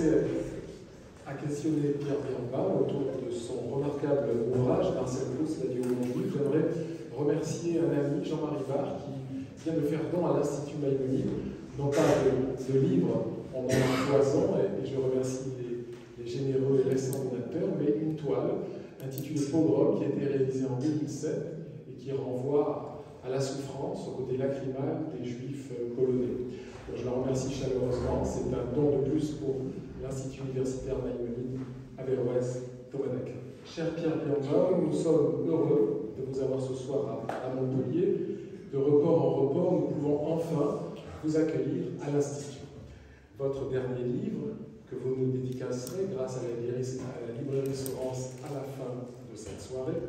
commencer à questionner Pierre Birnbaum autour de son remarquable ouvrage, Marcel Proust, l'adieu au monde juif, j'aimerais remercier un ami, Jean-Marie Barre, qui vient de faire don à l'Institut Maïmonide, non pas de livres, on en a foison, et je remercie les généreux et récents donateurs, mais une toile intitulée Pogrom, qui a été réalisée en 2007 et qui renvoie à la souffrance, au côté lacrymal des Juifs polonais. Donc, je la remercie chaleureusement, c'est un don de plus pour l'Institut universitaire Maïmonide Averroès Thomas. Cher Pierre Birnbaum, nous sommes heureux de vous avoir ce soir à Montpellier. De report en report, nous pouvons enfin vous accueillir à l'Institut. Votre dernier livre, que vous nous dédicacerez grâce à la librairie Sorens à la fin de cette soirée,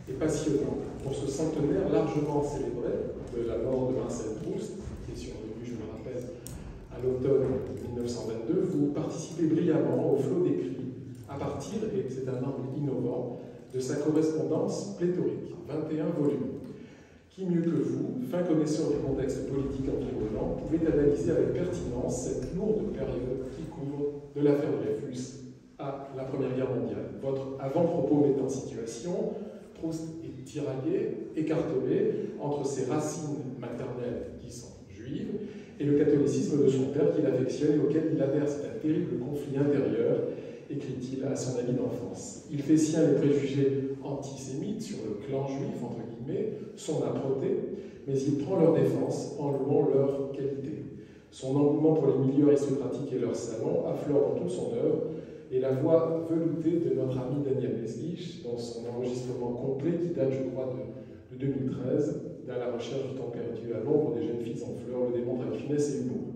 est passionnant. Pour ce centenaire largement célébré de la mort de Marcel Proust, qui est survenu, je me rappelle, à l'automne 1922, vous participez brillamment au flot d'écrits à partir, et c'est un angle innovant, de sa correspondance pléthorique, 21 volumes. Qui mieux que vous, fin connaisseur du contexte politique environnant, pouvait analyser avec pertinence cette lourde période qui couvre de l'affaire Dreyfus à la Première Guerre mondiale. Votre avant-propos met en situation, Proust est tiraillé, écartelé entre ses racines maternelles qui sont juives et le catholicisme de son père qu'il affectionne et auquel il averse un terrible conflit intérieur, écrit-il à son ami d'enfance. Il fait sien les préjugés antisémites sur le clan juif, entre guillemets, son âpreté, mais il prend leur défense en louant leur qualité. Son engouement pour les milieux aristocratiques et leurs salons affleure dans toute son œuvre, et la voix veloutée de notre ami Daniel Meslich, dans son enregistrement complet qui date, je crois, de 2013, dans la recherche du temps perdu à l'ombre des jeunes filles en fleurs, le démontre avec finesse et humour.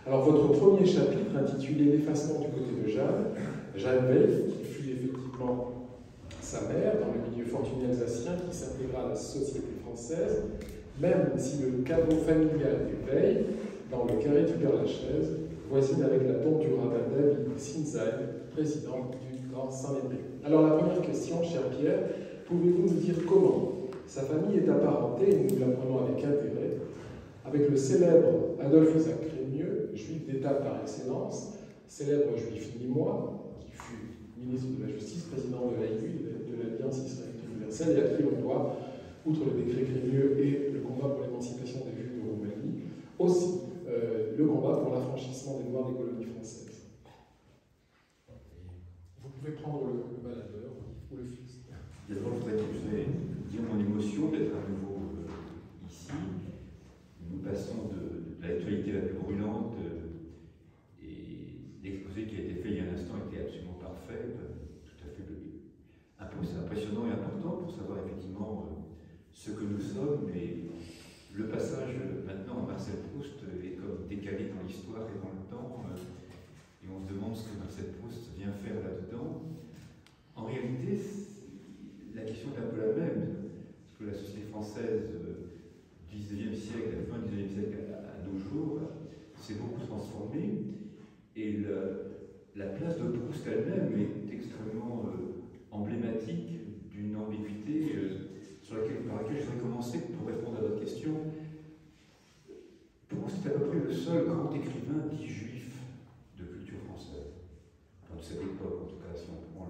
Alors, votre premier chapitre, intitulé L'effacement du côté de Jeanne Weil, qui fut effectivement sa mère dans le milieu fortuné alsacien, qui s'intégra à la société française, même si le caveau familial est Veil, dans le carré du Père-Lachaise, voisine avec la tombe du rabbin David Sinzheim, président du Grand Saint-Médard. Alors la première question, cher Pierre, pouvez-vous nous dire comment sa famille est apparentée, et nous l'apprenons avec intérêt, avec le célèbre Adolphe Isaac Crémieux, juif d'État par excellence, célèbre juif nîmois, qui fut ministre de la Justice, président de l'AIU, de l'Alliance israélite universelle, et à qui on doit, outre le décret Crémieux et le combat pour l'émancipation des Juifs de Roumanie, aussi le combat pour l'affranchissement des Noirs des colonies françaises. Vous pouvez prendre le baladeur ou le fils. D'abord, je voudrais dire mon émotion d'être à nouveau ici. Nous passons de l'actualité la plus brûlante et l'exposé qui a été fait il y a un instant était absolument parfait, tout à fait impressionnant et important pour savoir effectivement ce que nous sommes. Mais le passage maintenant à Marcel Proust est comme décalé dans l'histoire et dans le temps, et on se demande ce que Marcel Proust vient faire là-dedans. En réalité, la question est un peu la même, parce que la société française du XIXe siècle, à la fin du XIXe siècle à nos jours, s'est beaucoup transformée, et la place de Proust elle-même est extrêmement emblématique d'une ambiguïté par laquelle je voudrais commencer pour répondre à votre question. Proust est à peu près le seul grand écrivain dit juif de culture française, enfin, de cette époque en tout cas, si on prend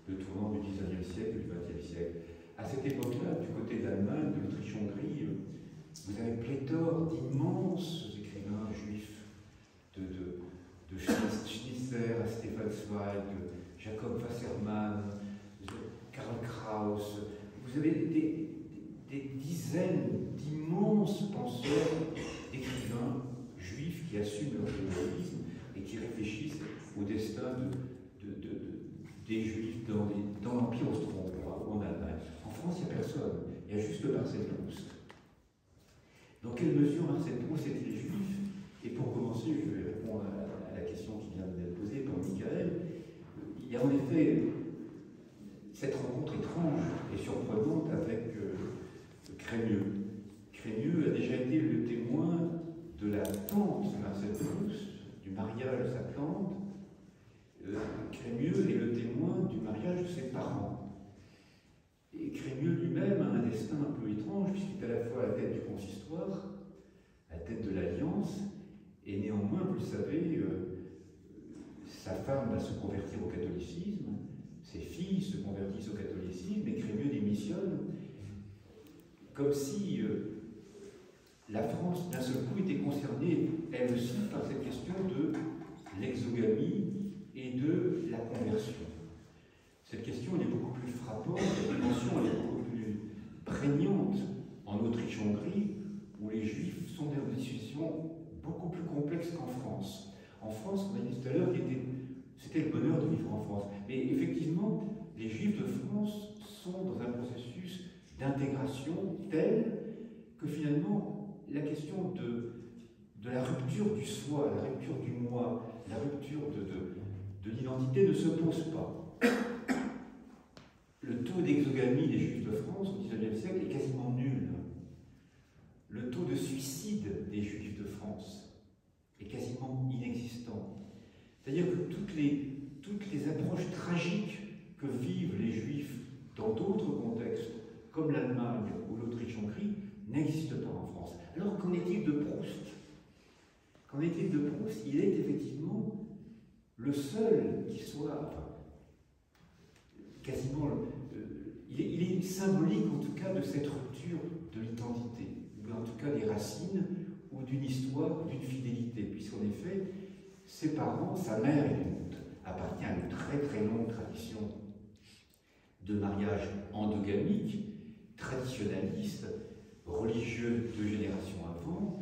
le tournant du XIXe siècle et du XXe siècle. À cette époque-là, du côté de l'Allemagne, de l'Autriche-Hongrie, vous avez pléthore d'immenses écrivains juifs, de Schnitzer à Stefan Zweig, Jacob Wassermann, Karl Kraus. Vous avez des dizaines d'immenses penseurs, écrivains juifs qui assument leur judaïsme et qui réfléchissent au destin des juifs dans l'Empire austro-hongrois ou en Allemagne. En France, il n'y a personne. Il y a juste le Marcel Proust. Dans quelle mesure Marcel Proust était juif? Et pour commencer, je vais répondre à la question qui vient d'être posée par Michael. Il y a en effet cette rencontre étrange et surprenante avec Crémieux. Crémieux a déjà été le témoin de la tante de Marcel Proust, du mariage de sa tante. Crémieux est le témoin du mariage de ses parents. Et Crémieux lui-même a un destin un peu étrange, puisqu'il est à la fois à la tête du consistoire, à la tête de l'Alliance, et néanmoins, vous le savez, sa catholicisme, ses filles se convertissent au catholicisme et Crémieux démissionne, comme si la France, d'un seul coup, était concernée, elle aussi, par cette question de l'exogamie et de la conversion. Cette question, elle est beaucoup plus frappante, la dimension, elle est beaucoup plus prégnante en Autriche-Hongrie, où les Juifs sont dans des situations beaucoup plus complexes qu'en France. En France, on a dit tout à l'heure, c'était le bonheur de vivre en France. Mais effectivement, les Juifs de France sont dans un processus d'intégration tel que finalement, la question de la rupture du soi, la rupture du moi, la rupture de l'identité ne se pose pas. Le taux d'exogamie des Juifs de France au XIXe siècle est quasiment nul. Le taux de suicide des Juifs de France est quasiment inexistant. C'est-à-dire que toutes les approches tragiques que vivent les Juifs dans d'autres contextes, comme l'Allemagne ou l'Autriche-Hongrie, n'existent pas en France. Alors qu'en est-il de Proust? Qu'en est-il de Proust? Il est effectivement le seul qui soit, enfin, quasiment, il est symbolique en tout cas de cette rupture de l'identité, ou en tout cas des racines, ou d'une histoire, ou d'une fidélité, puisqu'en effet, ses parents, sa mère appartient à une très très longue tradition de mariage endogamique, traditionnaliste, religieux 2 générations avant,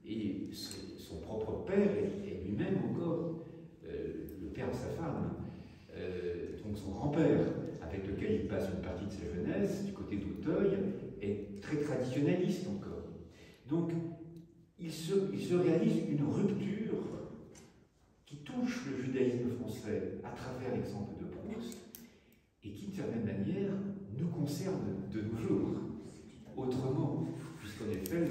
et son propre père est lui-même encore le père de sa femme, donc son grand-père, avec lequel il passe une partie de sa jeunesse, du côté d'Auteuil, est très traditionnaliste encore. Donc, il se réalise une rupture qui touche le judaïsme français à travers l'exemple de Proust, et qui, d'une certaine manière, nous concerne de nos jours. Autrement, puisqu'en effet,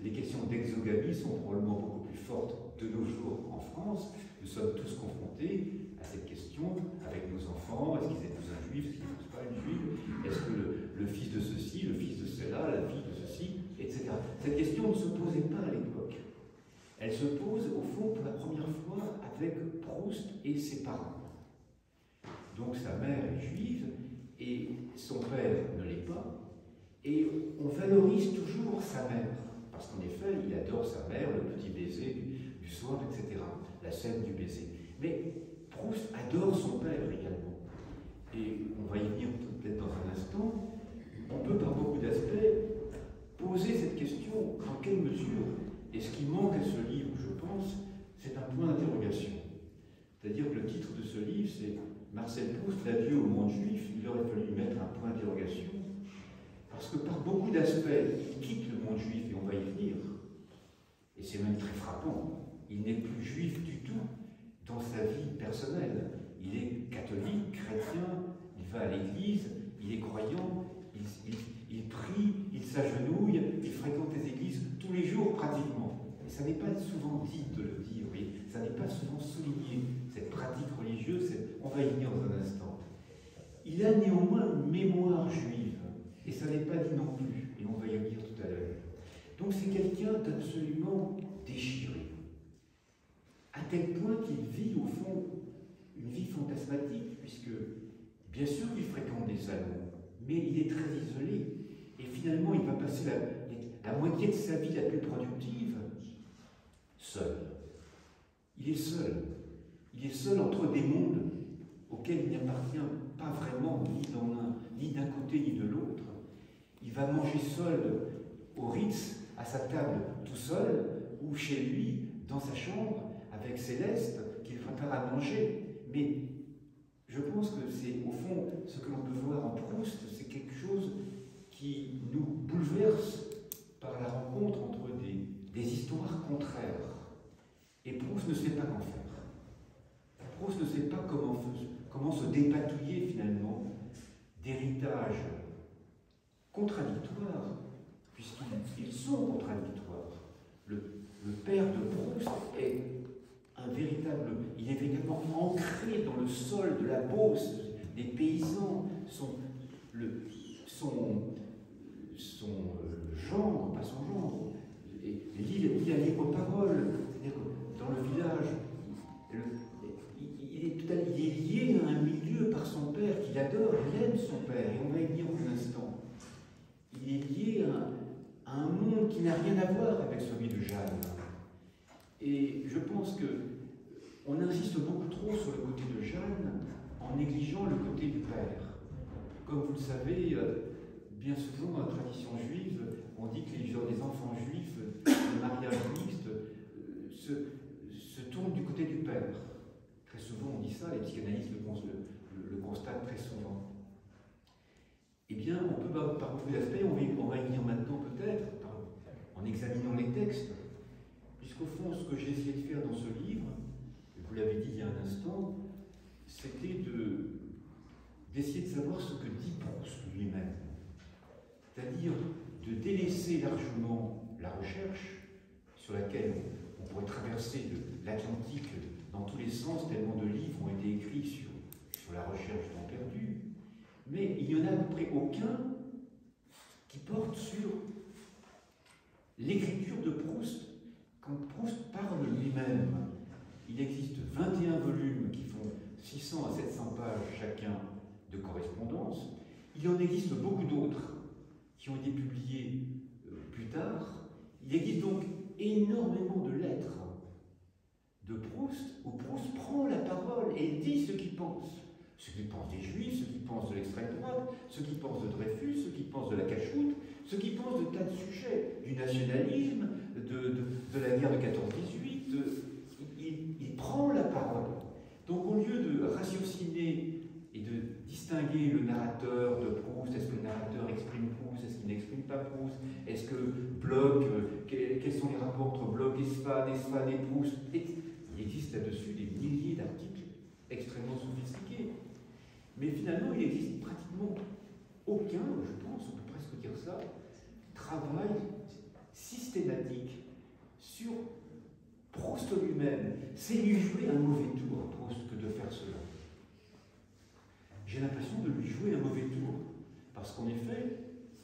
les questions d'exogamie sont probablement beaucoup plus fortes de nos jours en France. Nous sommes tous confrontés à cette question avec nos enfants. Est-ce qu'ils épousent un juif? Est-ce qu'ils n'épousent pas une juive? Est-ce que le fils de ceci, le fils de cela, la fille de ceci, etc. Cette question ne se posait pas à l'époque. Elle se pose, au fond, pour la première fois avec Proust et ses parents. Donc sa mère est juive et son père ne l'est pas. Et on valorise toujours sa mère, parce qu'en effet, il adore sa mère, le petit baiser du soir, etc. La scène du baiser. Mais Proust adore son père également. Et on va y venir peut-être dans un instant. On peut, par beaucoup d'aspects, poser cette question: dans quelle mesure? Et ce qui manque à ce livre, je pense, c'est un point d'interrogation. C'est-à-dire que le titre de ce livre, c'est Marcel Proust, l'adieu au monde juif. Il aurait fallu y mettre un point d'interrogation. Parce que par beaucoup d'aspects, il quitte le monde juif, et on va y venir. Et c'est même très frappant. Il n'est plus juif du tout dans sa vie personnelle. Il est catholique, chrétien, il va à l'église, il est croyant, il prie, il s'agenouille, il fréquente les églises tous les jours pratiquement. Et ça n'est pas souvent dit de le dire, oui. Ça n'est pas souvent souligné, cette pratique religieuse, on va y venir dans un instant. Il a néanmoins une mémoire juive. Et ça n'est pas dit non plus, et on va y venir tout à l'heure. Donc c'est quelqu'un d'absolument déchiré, à tel point qu'il vit au fond une vie fantasmatique, puisque bien sûr qu'il fréquente des salons, mais il est très isolé, et finalement il va passer la moitié de sa vie la plus productive seul. Il est seul. Il est seul entre des mondes auxquels il n'appartient pas vraiment, ni dans l'un, ni d'un côté, ni de l'autre. Il va manger seul au Ritz, à sa table tout seul, ou chez lui, dans sa chambre, avec Céleste, qu'il prépare à manger. Mais je pense que c'est, au fond, ce que l'on peut voir en Proust, c'est quelque chose qui nous bouleverse par la rencontre entre des histoires contraires. Et Proust ne sait pas qu'en faire. Proust ne sait pas comment se dépatouiller, finalement, d'héritages contradictoires, puisqu'ils sont contradictoires. Le père de Proust est il est véritablement ancré dans le sol de la Beauce. Les paysans, son genre, pas son genre, lit à libre parole, dans le village. Il est lié à un milieu qui n'a rien à voir avec celui de Jeanne. Et je pense qu'on insiste beaucoup trop sur le côté de Jeanne en négligeant le côté du père. Comme vous le savez, bien souvent dans la tradition juive, on dit que les enfants juifs, le mariage mixte, se tournent du côté du père. Très souvent on dit ça, les psychanalystes le constatent très souvent. Eh bien, on peut par beaucoup d'aspects, on va y venir maintenant peut-être, en examinant les textes, puisqu'au fond, ce que j'ai essayé de faire dans ce livre, vous l'avez dit il y a un instant, c'était d'essayer de savoir ce que dit Proust lui-même. C'est-à-dire de délaisser largement la recherche, sur laquelle on pourrait traverser de l'Atlantique dans tous les sens, tellement de livres ont été écrits sur la recherche du temps perdu, mais il n'y en a à peu près aucun qui porte sur l'écriture de Proust. Quand Proust parle lui-même, il existe 21 volumes qui font 600 à 700 pages chacun de correspondance. Il en existe beaucoup d'autres qui ont été publiés plus tard. Il existe donc énormément de lettres de Proust, où Proust prend la parole et dit ce qu'il pense. Ce qu'il pense des Juifs, ce qu'il pense de l'extrême droite, ce qu'il pense de Dreyfus, ce qu'il pense de la cachoute, ce qu'il pense de tas de sujets, du nationalisme, de la guerre de 14-18. Il prend la parole. Donc au lieu de ratiociner et de distinguer le narrateur de Proust, est-ce que le narrateur exprime Proust, est-ce qu'il n'exprime pas Proust, est-ce que Bloch, quels sont les rapports entre Bloch et Swann et Proust, il existe là-dessus des milliers d'articles extrêmement sophistiqués. Mais finalement, il existe pratiquement aucun, je pense, on peut presque dire ça, travail systématique sur Proust lui-même. C'est lui jouer un mauvais tour, Proust, que de faire cela. J'ai l'impression de lui jouer un mauvais tour, parce qu'en effet,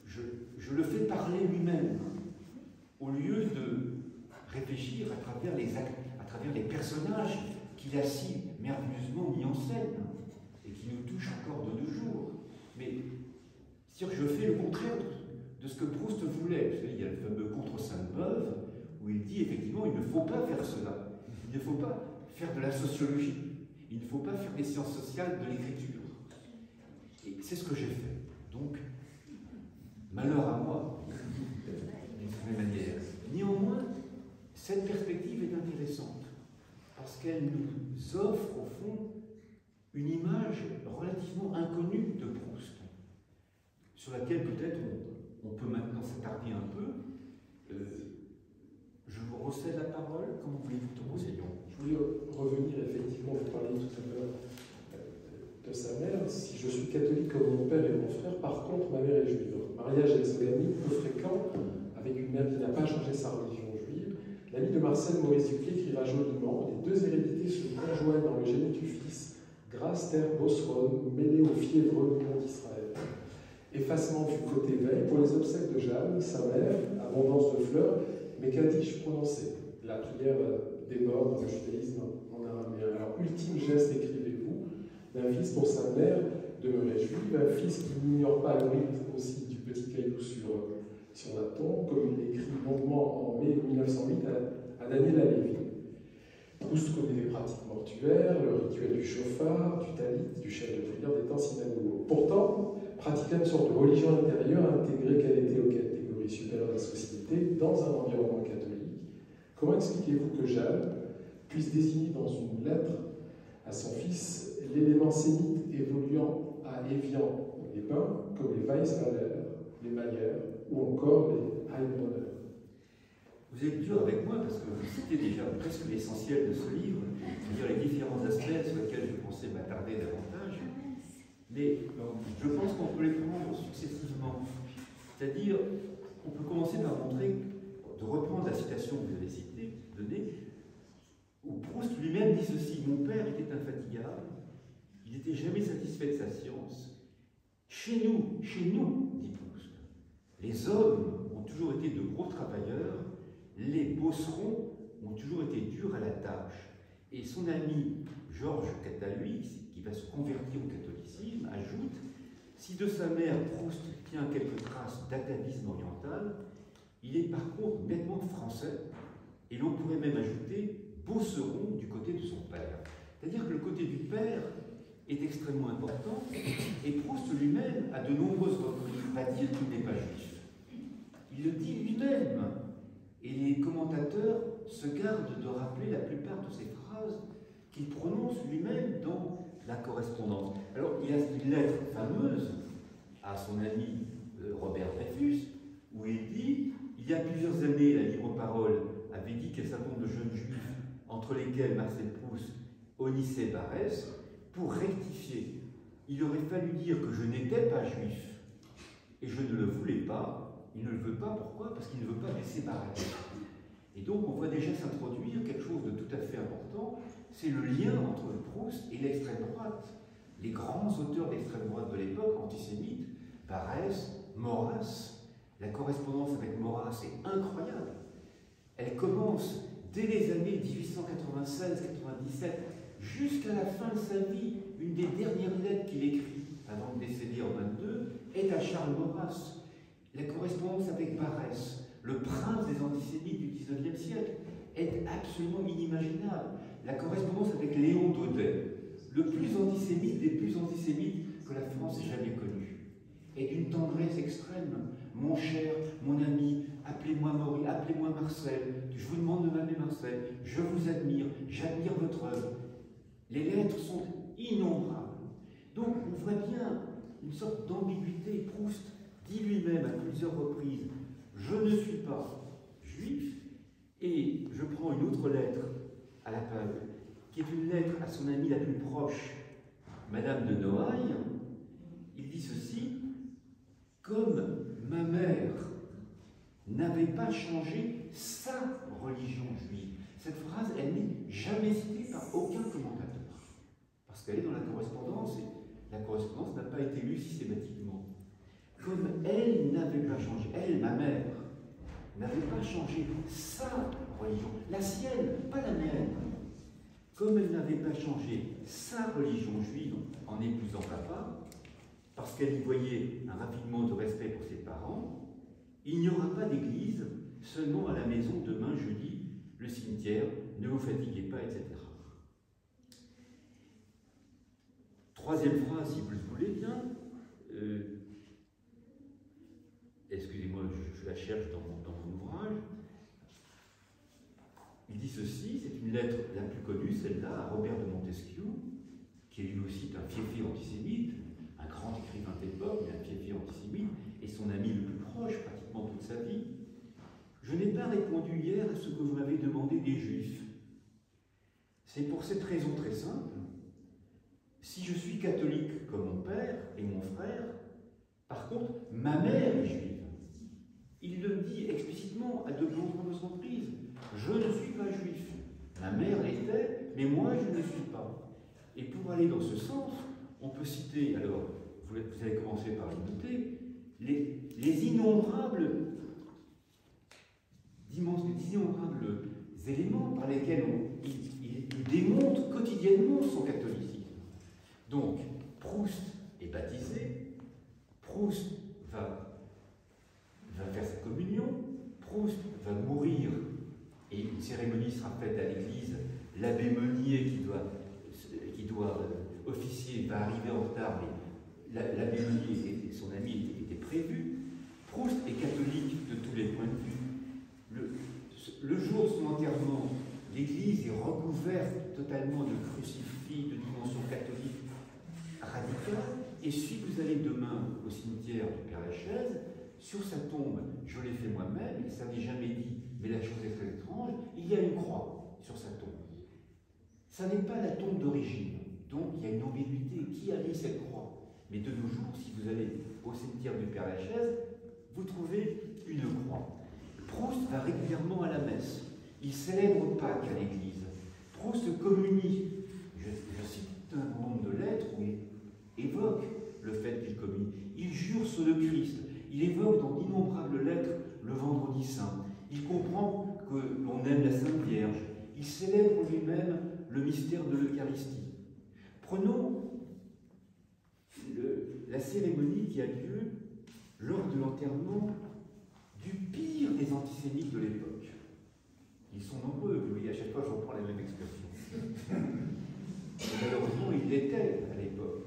je le fais parler lui-même, au lieu de réfléchir à travers les personnages qu'il a si merveilleusement mis en scène, et qui nous touchent encore de nos jours. Mais je fais le contraire de ce que Proust voulait. Vous savez, il y a le fameux Contre Sainte-Beuve, où il dit effectivement, il ne faut pas faire cela. Il ne faut pas faire de la sociologie. Il ne faut pas faire des sciences sociales de l'écriture. Et c'est ce que j'ai fait. Donc, malheur à moi, d'une certaine manière. Néanmoins, cette perspective est intéressante, parce qu'elle nous offre, au fond, une image relativement inconnue de Proust, sur laquelle peut-être on peut maintenant s'attarder un peu. Je vous recède la parole. Comment voulez-vous que nous procédions? Je voulais revenir, effectivement, vous parliez tout à l'heure de sa mère. Si je suis catholique comme mon père et mon frère, par contre, ma mère est juive. Mariage exogamique peu fréquent, avec une mère qui n'a pas changé sa religion juive. L'ami de Marcel, Maurice Duclé, écrira joliment: les deux héredités se conjoignent dans le génie du Fils, grâce, terre, Bosron, mêlée au fiévreux du monde d'Israël. Effacement fut côté veille pour les obsèques de Jeanne, sa mère, abondance de fleurs, mais qu'a-t-il prononcé? La prière des morts dans le judaïsme en araméen. Alors, ultime geste, écrivez-vous, d'un fils pour sa mère demeurée juive, un fils qui n'ignore pas le rite aussi du petit caillou sur la tombe, comme il l'écrit longuement en mai 1908 à Daniel Halévy. Proust connaît les pratiques mortuaires, le rituel du chauffard, du talit, du chef de prière des temps synagogaux. Pourtant, pratiquait une sorte de religion intérieure intégrée qu'elle était aux catégories supérieures de la société dans un environnement catholique. Comment expliquez-vous que Jeanne puisse désigner dans une lettre à son fils l'élément sémite évoluant à Évian, les Bains, comme les Weissweiler, les Mayer ou encore les Heilbronner? Vous êtes dur avec moi parce que vous citez déjà presque l'essentiel de ce livre, c'est-à-dire les différents aspects sur lesquels je pensais m'attarder davantage. Mais je pense qu'on peut les prendre successivement. C'est-à-dire, on peut commencer par montrer, de reprendre la citation que vous avez donnée, où Proust lui-même dit ceci: mon père était infatigable, il n'était jamais satisfait de sa science. Chez nous, dit Proust, les hommes ont toujours été de gros travailleurs, les bosserons ont toujours été durs à la tâche. Et son ami Georges Cataluy, qui va se convertir au catholicisme, ajoute: si de sa mère Proust tient quelques traces d'atavisme oriental, il est par contre nettement français, et l'on pourrait même ajouter beauceron du côté de son père. C'est-à-dire que le côté du père est extrêmement important, et Proust lui-même, à de nombreuses reprises, va dire qu'il n'est pas juif. Il le dit lui-même, et les commentateurs se gardent de rappeler la plupart de ces phrases qu'il prononce lui-même dans la correspondance. Alors, il y a une lettre fameuse à son ami Robert Dreyfus, où il dit « Il y a plusieurs années, la libre parole avait dit qu'un certain nombre de jeunes juifs, entre lesquels Marcel Proust, Onicet Barrès, pour rectifier, il aurait fallu dire que je n'étais pas juif, et je ne le voulais pas. Il ne le veut pas, pourquoi? Parce qu'il ne veut pas laisser Barrès. » Et donc, on voit déjà s'introduire quelque chose de tout à fait important, c'est le lien entre Proust et l'extrême droite. Les grands auteurs d'extrême droite de l'époque, antisémites, Barrès, Maurras. La correspondance avec Maurras est incroyable. Elle commence dès les années 1896-97, jusqu'à la fin de sa vie. Une des dernières lettres qu'il écrit, avant de décéder en 22, est à Charles Maurras. La correspondance avec Barrès, le prince des antisémites du XIXe siècle, est absolument inimaginable. La correspondance avec Léon Daudet, le plus antisémite des plus antisémites que la France ait jamais connu, est d'une tendresse extrême. Mon cher, mon ami, appelez-moi Maurice, appelez-moi Marcel, je vous demande de m'appeler Marcel, je vous admire, j'admire votre œuvre. Les lettres sont innombrables. Donc on voit bien une sorte d'ambiguïté. Proust dit lui-même à plusieurs reprises, je ne suis pas juif, et je prends une autre lettre à la page, qui est une lettre à son amie la plus proche, Madame de Noailles. Il dit ceci, comme ma mère n'avait pas changé sa religion juive. Cette phrase, elle n'est jamais citée par aucun commentateur, parce qu'elle est dans la correspondance, et la correspondance n'a pas été lue systématiquement. Comme elle n'avait pas changé, elle, ma mère, n'avait pas changé sa religion, la sienne, pas la mienne. Comme elle n'avait pas changé sa religion juive en épousant papa, parce qu'elle y voyait un raffinement de respect pour ses parents, il n'y aura pas d'église, seulement à la maison demain jeudi, le cimetière, ne vous fatiguez pas, etc. Troisième phrase, si vous le voulez bien, excusez-moi, je la cherche dans mon ouvrage. Il dit ceci, c'est une lettre la plus connue, celle-là, à Robert de Montesquieu, qui est lui aussi un fiefé antisémite, un grand écrivain de l'époque, mais un fiefé antisémite, et son ami le plus proche, pratiquement toute sa vie. Je n'ai pas répondu hier à ce que vous m'avez demandé des Juifs. C'est pour cette raison très simple. Si je suis catholique comme mon père et mon frère, par contre, ma mère est juive. Il le dit explicitement à de nombreuses reprises. Je ne suis pas juif. Ma mère l'était, mais moi je ne le suis pas. Et pour aller dans ce sens, on peut citer, alors, vous allez commencer par les noter, les innombrables éléments par lesquels il démontre quotidiennement son catholicisme. Donc, Proust est baptisé, Proust va faire sa communion, Proust va mourir, et une cérémonie sera faite à l'église. L'abbé Meunier, qui doit officier, va arriver en retard, mais l'abbé Meunier et son ami étaient prévus. Proust est catholique de tous les points de vue. Le jour de son enterrement, l'église est recouverte totalement de crucifix, de dimension catholique radicale. Et si vous allez demain au cimetière du Père-Lachaise, sur sa tombe, je l'ai fait moi-même, et ça n'est jamais dit, mais la chose est très étrange, il y a une croix sur sa tombe. Ça n'est pas la tombe d'origine, donc il y a une ambiguïté. Qui a mis cette croix? Mais de nos jours, si vous allez au cimetière du Père-Lachaise, vous trouvez une croix. Proust va régulièrement à la messe. Il célèbre Pâques à l'église. Proust communie. Je cite un nombre de lettres où il évoque le fait qu'il communie. Il jure sur le Christ. Il évoque dans d'innombrables lettres le vendredi saint. Il comprend que l'on aime la Sainte Vierge. Il célèbre lui-même le mystère de l'Eucharistie. Prenons la cérémonie qui a lieu lors de l'enterrement du pire des antisémites de l'époque. Ils sont nombreux, vous voyez, à chaque fois je reprends les mêmes expressions. Et malheureusement, ils l'étaient à l'époque.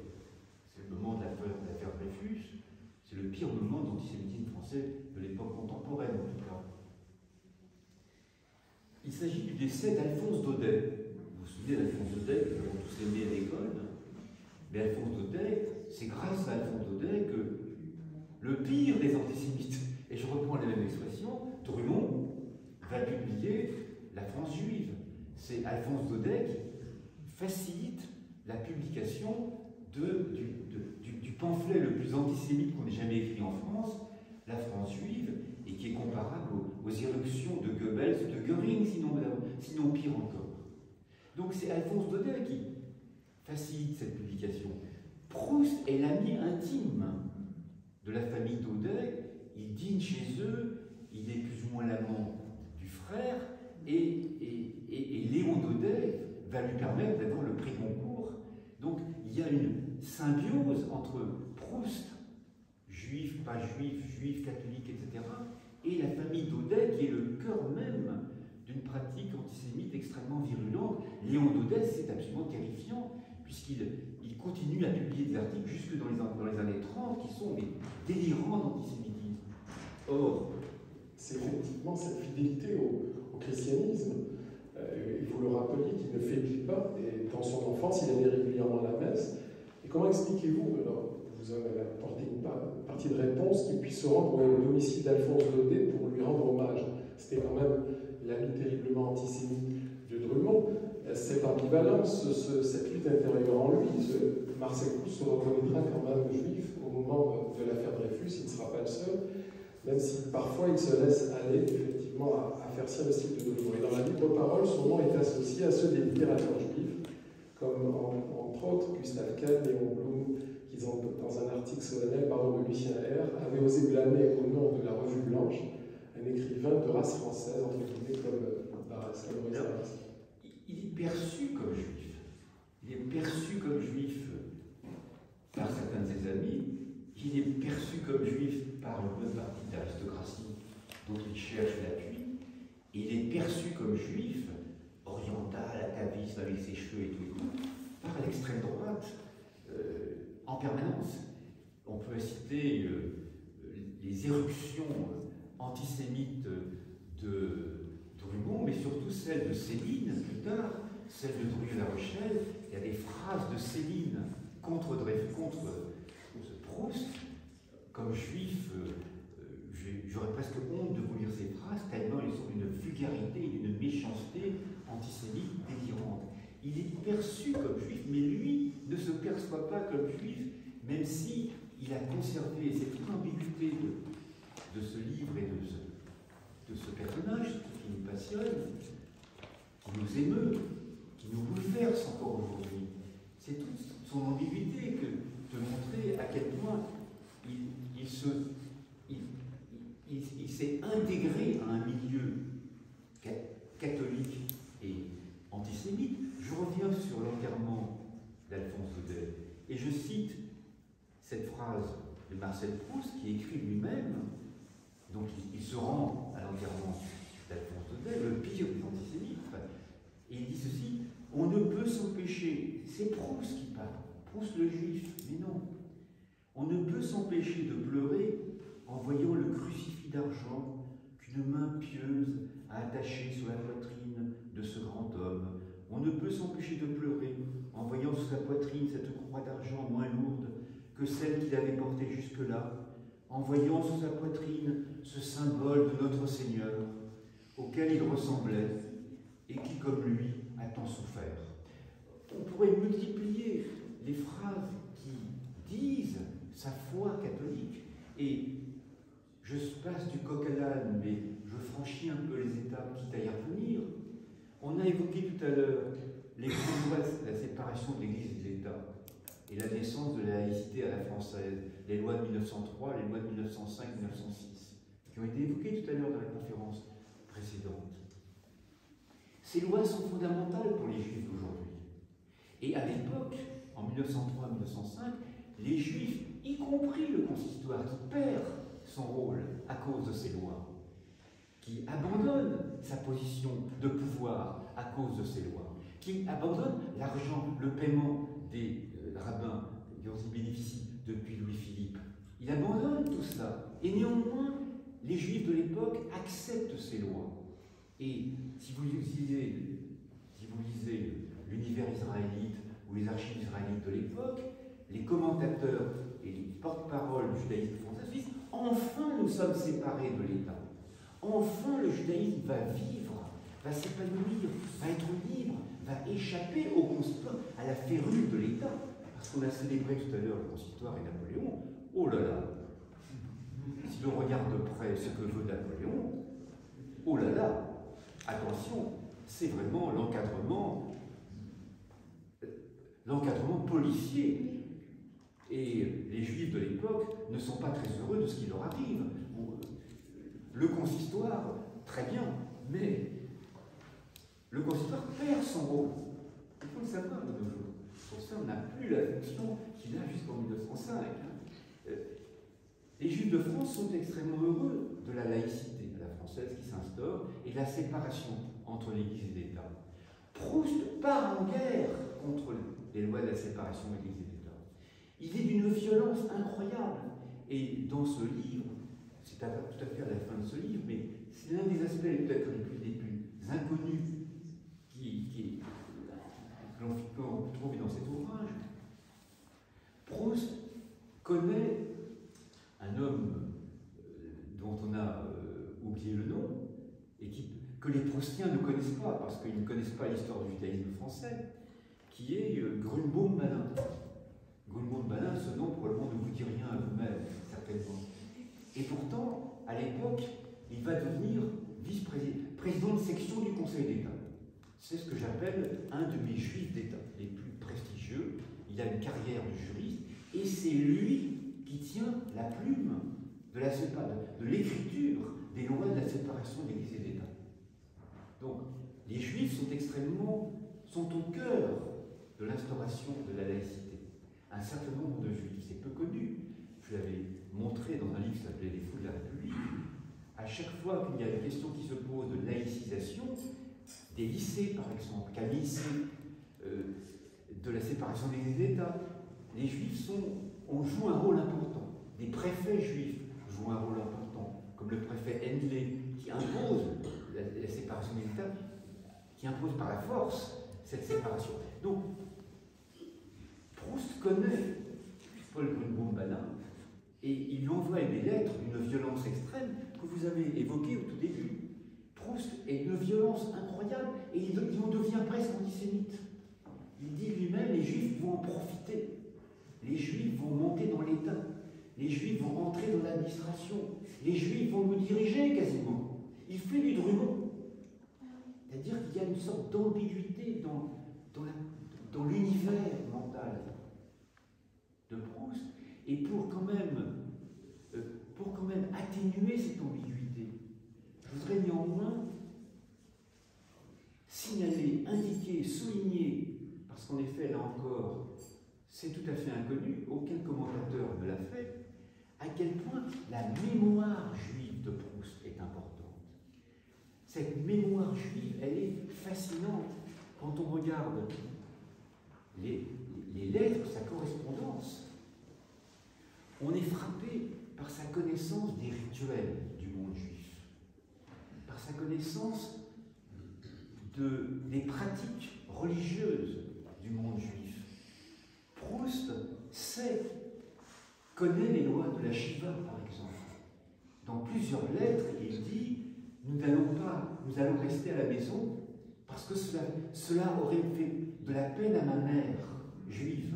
C'est le moment de l'affaire Dreyfus, c'est le pire moment d'antisémitisme français de l'époque contemporaine, en tout cas. Il s'agit du décès d'Alphonse Daudet. Vous vous souvenez d'Alphonse Daudet, que nous avons tous aimé à l'école. Mais Alphonse Daudet, c'est grâce à Alphonse Daudet que le pire des antisémites, et je reprends la même expression, Drummond va publier La France juive. C'est Alphonse Daudet qui facilite la publication du pamphlet le plus antisémite qu'on ait jamais écrit en France, La France juive, et qui est comparable aux éruptions de Goebbels ou de Göring, sinon pire encore. Donc c'est Alphonse Daudet qui facilite cette publication. Proust est l'ami intime de la famille Daudet, il dîne chez eux, il est plus ou moins l'amant du frère, et Léon Daudet va lui permettre d'avoir le prix Goncourt. Donc il y a une symbiose entre Proust, juif, pas juif, juif, catholique, etc., et la famille Daudet, qui est le cœur même d'une pratique antisémite extrêmement virulente. Léon Daudet, c'est absolument terrifiant, puisqu'il continue à publier des articles jusque dans les années 30 qui sont délirants d'antisémitisme. Or, c'est effectivement cette fidélité au christianisme. Il faut le rappeler qu'il ne faiblit pas, et dans son enfance, il allait régulièrement à la messe. Et comment expliquez-vous, alors vous en avez apporté une partie de réponse, qu'il puisse se rendre au domicile d'Alphonse Daudet pour lui rendre hommage? C'était quand même l'ami terriblement antisémite de Drummond. Cette ambivalence, cette lutte intérieure en lui, Marcel Proust se reconnaîtra quand même juif au moment de l'affaire Dreyfus, il ne sera pas le seul, même si parfois il se laisse aller effectivement à faire ci le style de Drummond. Et dans la libre parole, son nom est associé à ceux des littérateurs juifs, comme entre autres Gustave Kahn, Léon Blum, qui dans un article solennel de Lucien R, avait osé blâmer au nom de la Revue Blanche un écrivain de race française, entre guillemets, comme Barès, comme Maurice Barès. Il est perçu comme juif. Il est perçu comme juif par certains de ses amis. Il est perçu comme juif par une bonne partie de l'aristocratie dont il cherche l'appui. Il est perçu comme juif, oriental, ataviste avec ses cheveux et tout, par l'extrême droite en permanence. On peut citer les éruptions antisémites de Drummond, mais surtout celle de Céline, plus tard, celle de Druy-La Rochelle. Il y a des phrases de Céline contre Proust, comme juif, j'aurais presque honte de vous lire ces phrases, tellement elles sont d'une vulgarité et d'une méchanceté antisémite délirante. Il est perçu comme juif, mais lui ne se perçoit pas comme juif, même si il a conservé, et c'est toute l'ambiguïté de ce livre et de ce personnage qui nous passionne, qui nous émeut, qui nous bouleverse encore aujourd'hui. C'est toute son ambiguïté que de montrer à quel point il s'est intégré à un milieu catholique et antisémite. Je reviens sur l'enterrement d'Alphonse Daudet et je cite cette phrase de Marcel Proust qui écrit lui-même. Donc il se rend à l'enterrement d'Alphonse Daudet, le pire des antisémites, et il dit ceci: on ne peut s'empêcher, c'est Proust qui parle, Proust le juif, mais non, on ne peut s'empêcher de pleurer en voyant le crucifix d'argent qu'une main pieuse a attaché sur la poitrine de ce grand homme. On ne peut s'empêcher de pleurer en voyant sous sa poitrine cette croix d'argent moins lourde que celle qu'il avait portée jusque-là, en voyant sous sa poitrine ce symbole de notre Seigneur, auquel il ressemblait et qui, comme lui, a tant souffert. On pourrait multiplier les phrases qui disent sa foi catholique, et je passe du coq à l'âne, mais je franchis un peu les étapes, quitte à y revenir. On a évoqué tout à l'heure les grandes lois, la séparation de l'Église et de l'État, et la naissance de la laïcité à la française, les lois de 1903, les lois de 1905-1906, qui ont été évoquées tout à l'heure dans la conférence précédente. Ces lois sont fondamentales pour les Juifs d'aujourd'hui. Et à l'époque, en 1903-1905, les Juifs, y compris le consistoire, qui perd son rôle à cause de ces lois, qui abandonne sa position de pouvoir à cause de ces lois, qui abandonne l'argent, le paiement des rabbins qui ont y bénéficient depuis Louis-Philippe. Il abandonne tout cela. Et néanmoins, les Juifs de l'époque acceptent ces lois. Et si vous lisez l'univers israélite ou les archives israélites de l'époque, les commentateurs et les porte-parole du judaïsme français disent « Enfin, nous sommes séparés de l'État. Enfin, le judaïsme va vivre, va s'épanouir, va être libre, va échapper au consistoire, à la férule de l'État. » Parce qu'on a célébré tout à l'heure le consistoire et Napoléon. Oh là là! Si l'on regarde de près ce que veut Napoléon, oh là là! Attention, c'est vraiment l'encadrement policier. Et les Juifs de l'époque ne sont pas très heureux de ce qui leur arrive. Le consistoire, très bien, mais le consistoire perd son rôle. Il faut le savoir de nos jours. Pour ça, on n'a plus la fonction qu'il a jusqu'en 1905. Les Juifs de France sont extrêmement heureux de la laïcité à la française qui s'instaure et de la séparation entre l'Église et l'État. Proust part en guerre contre les lois de la séparation de l'Église et l'État. Il est d'une violence incroyable. Et dans ce livre, c'est tout à fait à la fin de ce livre, mais c'est l'un des aspects peut-être les plus inconnus que l'on trouve dans cet ouvrage. Proust connaît un homme dont on a oublié le nom, et que les Proustiens ne connaissent pas, parce qu'ils ne connaissent pas l'histoire du judaïsme français, qui est Grunbaum-Malin. Grunbaum-Malin, ce nom probablement ne vous dit rien à vous-même, certainement. Et pourtant, à l'époque, il va devenir vice-président de section du Conseil d'État. C'est ce que j'appelle un de mes juifs d'État, les plus prestigieux. Il a une carrière de juriste, et c'est lui qui tient la plume de l'écriture des lois de la séparation de l'Église et de l'État. Donc, les Juifs sont au cœur de l'instauration de la laïcité. Un certain nombre de Juifs, c'est peu connu, je l'avais montré dans un livre qui s'appelait Les Fous de la République, à chaque fois qu'il y a une question qui se pose de laïcisation, des lycées par exemple, qu'un lycée de la séparation des Églises et de l'État, les Juifs joue un rôle important. Des préfets juifs jouent un rôle important, comme le préfet Endley, qui impose la séparation des États, qui impose par la force cette séparation. Donc, Proust connaît Paul Grunbaum-Malin et il lui envoie des lettres d'une violence extrême que vous avez évoquée au tout début. Proust est d'une violence incroyable et il en devient presque antisémite. Il dit lui-même, les Juifs vont en profiter. Les Juifs vont monter dans l'État. Les Juifs vont entrer dans l'administration. Les Juifs vont nous diriger quasiment. Il fait du Drummond. C'est-à-dire qu'il y a une sorte d'ambiguïté dans l'univers mental de Proust. Et pour quand même atténuer cette ambiguïté, je voudrais néanmoins signaler, indiquer, souligner, parce qu'en effet, là encore, c'est tout à fait inconnu, aucun commentateur ne l'a fait, à quel point la mémoire juive de Proust est importante. Cette mémoire juive, elle est fascinante. Quand on regarde les lettres, sa correspondance, on est frappé par sa connaissance des rituels du monde juif, par sa connaissance des pratiques religieuses du monde juif. Proust connaît les lois de la Shiva, par exemple. Dans plusieurs lettres, il dit « Nous allons rester à la maison parce que cela aurait fait de la peine à ma mère juive.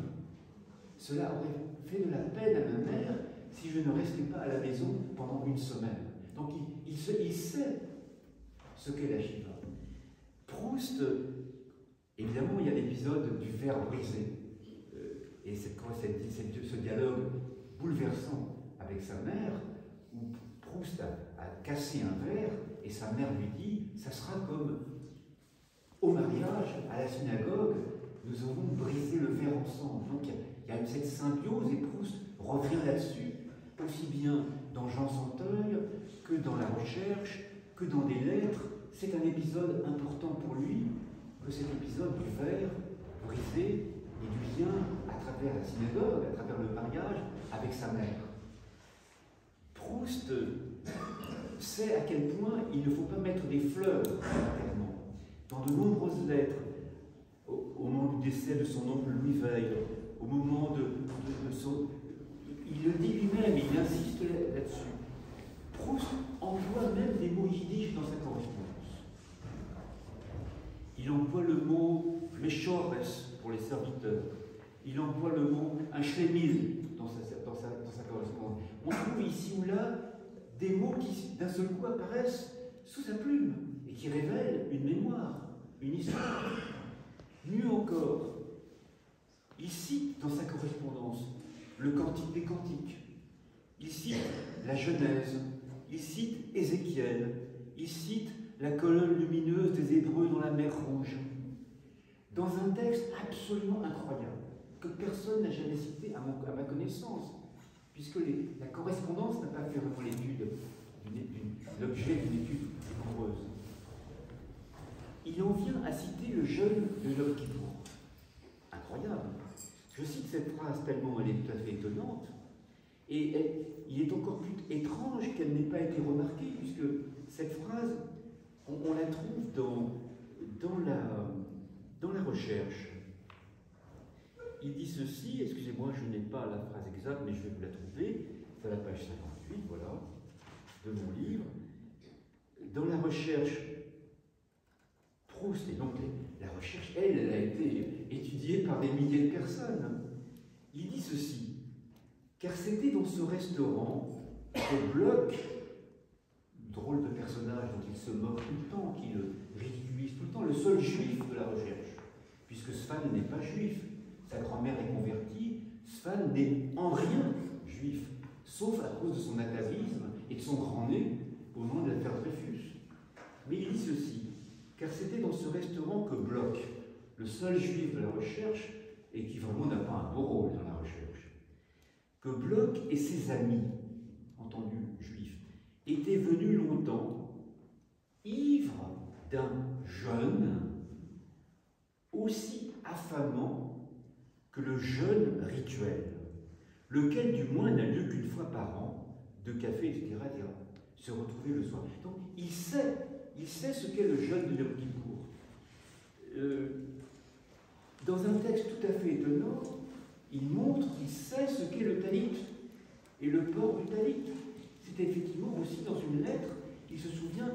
Cela aurait fait de la peine à ma mère si je ne restais pas à la maison pendant une semaine. » Donc il sait ce qu'est la Shiva. Proust, évidemment, il y a l'épisode du verre brisé. Et ce dialogue bouleversant avec sa mère, où Proust a cassé un verre, et sa mère lui dit « Ça sera comme au mariage, à la synagogue, nous avons brisé le verre ensemble. » Donc il y a cette symbiose, et Proust revient là-dessus, aussi bien dans Jean Santeuil que dans La Recherche, que dans des lettres, c'est un épisode important pour lui, que cet épisode du verre brisé et du lien à travers la synagogue, à travers le mariage avec sa mère. Proust sait à quel point il ne faut pas mettre des fleurs maternellement. Dans de nombreuses lettres, au moment du décès de son oncle Louis Veil, au moment de son... Il le dit lui-même, il insiste là-dessus. Proust emploie même des mots yiddish dans sa correspondance. Il emploie le mot « meshores » pour les serviteurs. Il emploie le mot « un shlemil » dans sa correspondance. On trouve ici ou là des mots qui, d'un seul coup, apparaissent sous sa plume et qui révèlent une mémoire, une histoire. Mieux encore, il cite dans sa correspondance le Cantique des Cantiques, il cite la Genèse, il cite Ézéchiel, il cite la colonne lumineuse des Hébreux dans la mer Rouge, dans un texte absolument incroyable, que personne n'a jamais cité à ma connaissance, puisque la correspondance n'a pas fait vraiment l'étude, l'objet d'une étude rigoureuse. Il en vient à citer le jeûne de Yom Kippour. Incroyable. Je cite cette phrase tellement elle est tout à fait étonnante, et il est encore plus étrange qu'elle n'ait pas été remarquée, puisque cette phrase, on la trouve dans la recherche. Il dit ceci, excusez-moi, je n'ai pas la phrase exacte, mais je vais vous la trouver, c'est à la page 58, voilà, de mon livre. Dans la recherche, Proust, et donc la recherche, elle a été étudiée par des milliers de personnes. Il dit ceci, car c'était dans ce restaurant que Bloch, drôle de personnage dont il se moque tout le temps, qui le ridiculise tout le temps, le seul juif de la recherche, puisque Svan n'est pas juif, sa grand-mère est convertie, Svan n'est en rien juif, sauf à cause de son atavisme et de son grand nez au moment de l'affaire Dreyfus. Mais il dit ceci, car c'était dans ce restaurant que Bloch, le seul juif de la recherche, et qui vraiment n'a pas un beau rôle dans la recherche, que Bloch et ses amis, entendus juifs, étaient venus longtemps, ivres d'un jeûne aussi affamant que le jeûne rituel, lequel du moins n'a lieu qu'une fois par an, de café, etc., se retrouver le soir. Donc il sait ce qu'est le jeûne de Yom Kippour. Dans un texte tout à fait étonnant, il montre qu'il sait ce qu'est le talit et le port du talit. C'est effectivement aussi dans une lettre, il se souvient,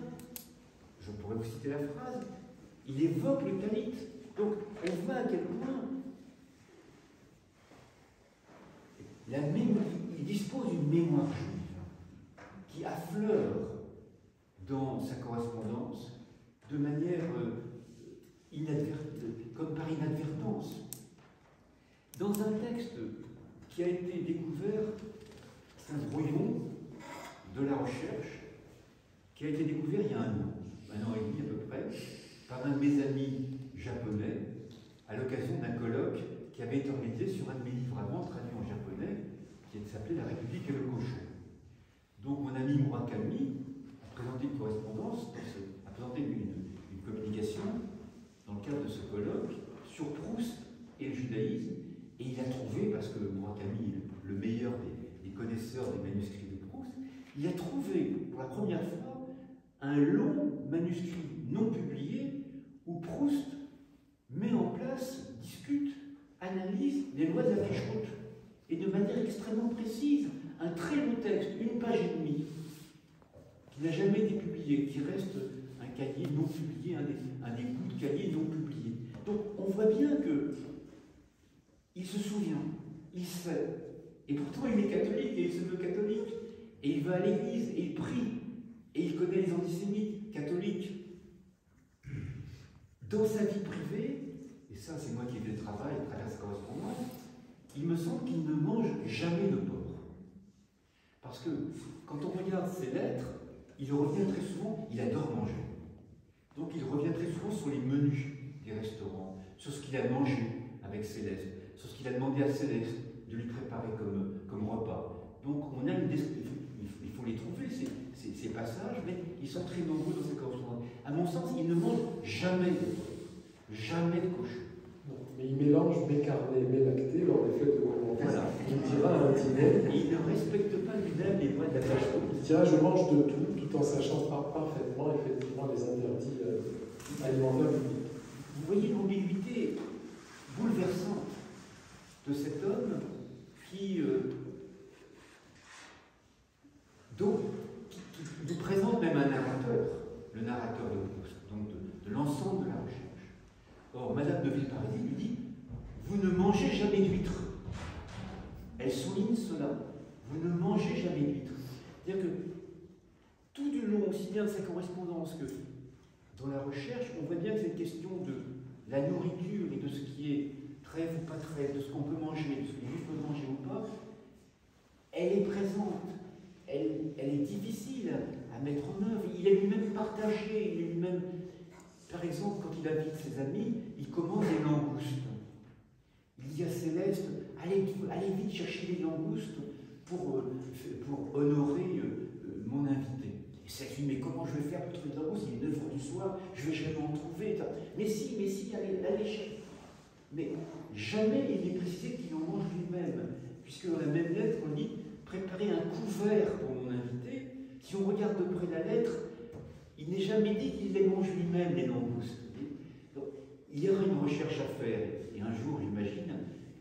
je pourrais vous citer la phrase, il évoque le talit. Donc on voit à quel point il dispose d'une mémoire juive qui affleure dans sa correspondance de manière comme par inadvertance. Dans un texte qui a été découvert, c'est un brouillon de la recherche, qui a été découvert il y a un an et demi à peu près, par un de mes amis japonais, à l'occasion d'un colloque qui avait été organisé sur un de mes livres avant, traduit en japonais, qui s'appelait La République et le cochon. Donc mon ami Murakami a présenté une correspondance, a présenté une communication dans le cadre de ce colloque sur Proust et le judaïsme, et il a trouvé, parce que Murakami est le meilleur des connaisseurs des manuscrits de Proust, il a trouvé pour la première fois un long manuscrit non publié où Proust met en place, discute, analyse les lois de la Fichroute, et de manière extrêmement précise, un très long texte, 1 page et demie, qui n'a jamais été publié, qui reste un cahier non publié, un des bouts de cahier non publié. Donc on voit bien que il se souvient, il sait, et pourtant il est catholique et il se veut catholique, et il va à l'église et il prie, et il connaît les antisémites catholiques. Dans sa vie privée, et ça c'est moi qui ai fait le travail à travers sa correspondance, il me semble qu'il ne mange jamais de porc. Parce que quand on regarde ses lettres, il revient très souvent, il adore manger. Donc il revient très souvent sur les menus des restaurants, sur ce qu'il a mangé avec Céleste, sur ce qu'il a demandé à Céleste de lui préparer comme repas. Donc on a une description, il faut les trouver, ces passages, mais ils sont très nombreux dans ces correspondances. À mon sens, il ne mange jamais de cochon. Mais il mélange mes carnets et mes lactés lors des fêtes de Corpus. Voilà. Il dira à un dîner. Il ne respecte pas lui-même les lois de la cache-route. Il dira je mange de tout en sachant parfaitement effectivement les interdits alimentaires publics. Vous voyez l'ambiguïté bouleversante de cet homme qui nous présente même un narrateur, le narrateur de Proust, donc de l'ensemble de la recherche. Or, Madame de Villeparisis lui dit « Vous ne mangez jamais d'huîtres ». Elle souligne cela. Vous ne mangez jamais d'huîtres. C'est-à-dire que tout du long, aussi bien de sa correspondance que dans la recherche, on voit bien que cette question de la nourriture et de ce qui est trêve ou pas trêve, de ce qu'on peut manger, de ce que les juifs peuvent manger ou pas, elle est présente. Elle est difficile à mettre en œuvre. Il est lui-même partagé, il est lui-même... Par exemple, quand il invite ses amis, il commande des langoustes. Il dit à Céleste, allez vite chercher des langoustes pour honorer mon invité. Et Céleste lui dit, mais comment je vais faire pour trouver des langoustes? Il est 9h du soir, je vais jamais en trouver. Mais si, allez chercher. Mais jamais il n'est précisé qu'il en mange lui-même, puisque dans la même lettre, on dit, préparer un couvert pour mon invité. Si on regarde de près la lettre, il n'est jamais dit qu'il les mange lui-même, les langoustes. Donc, il y aura une recherche à faire, et un jour, j'imagine,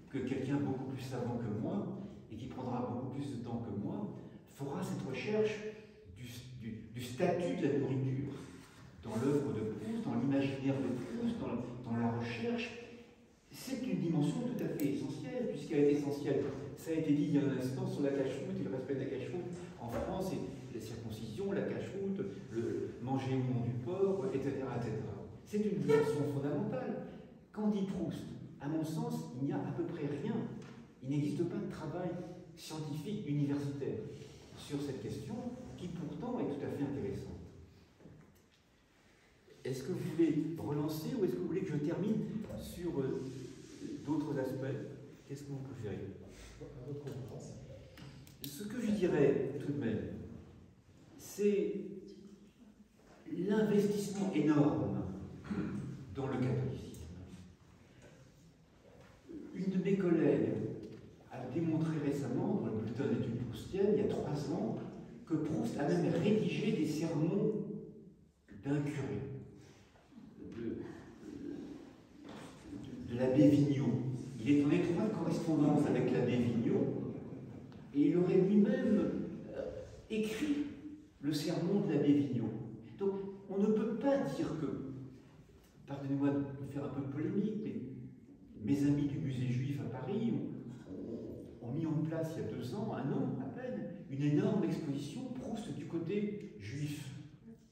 que quelqu'un beaucoup plus savant que moi, et qui prendra beaucoup plus de temps que moi, fera cette recherche du statut de la nourriture dans l'œuvre de Proust, dans l'imaginaire de Proust, dans la recherche. C'est une dimension tout à fait essentielle, puisqu'elle est essentielle. Ça a été dit il y a un instant sur la cache-route et le respect de la cache-route en France, et la circoncision, la cache-route, le manger au nom du porc, etc. etc. C'est une dimension fondamentale. Qu'en dit Proust? À mon sens, il n'y a à peu près rien. Il n'existe pas de travail scientifique universitaire sur cette question, qui pourtant est tout à fait intéressante. Est-ce que vous voulez relancer ou est-ce que vous voulez que je termine sur d'autres aspects? Qu'est-ce que vous préférez? Ce que je dirais tout de même, c'est l'investissement énorme dans le catholicisme. Une de mes collègues a démontré récemment, dans le bulletin d'études proustiennes, il y a 3 ans, que Proust a même rédigé des sermons d'un curé, de l'abbé Vigneault. Il est en étroite correspondance avec l'abbé Vigneault, et il aurait lui-même écrit le sermon de l'abbé Vigneault. Donc, on ne peut pas dire que, pardonnez-moi de faire un peu polémique, mais mes amis du musée juif à Paris ont mis en place il y a 2 ans, 1 an à peine, une énorme exposition Proust du côté juif.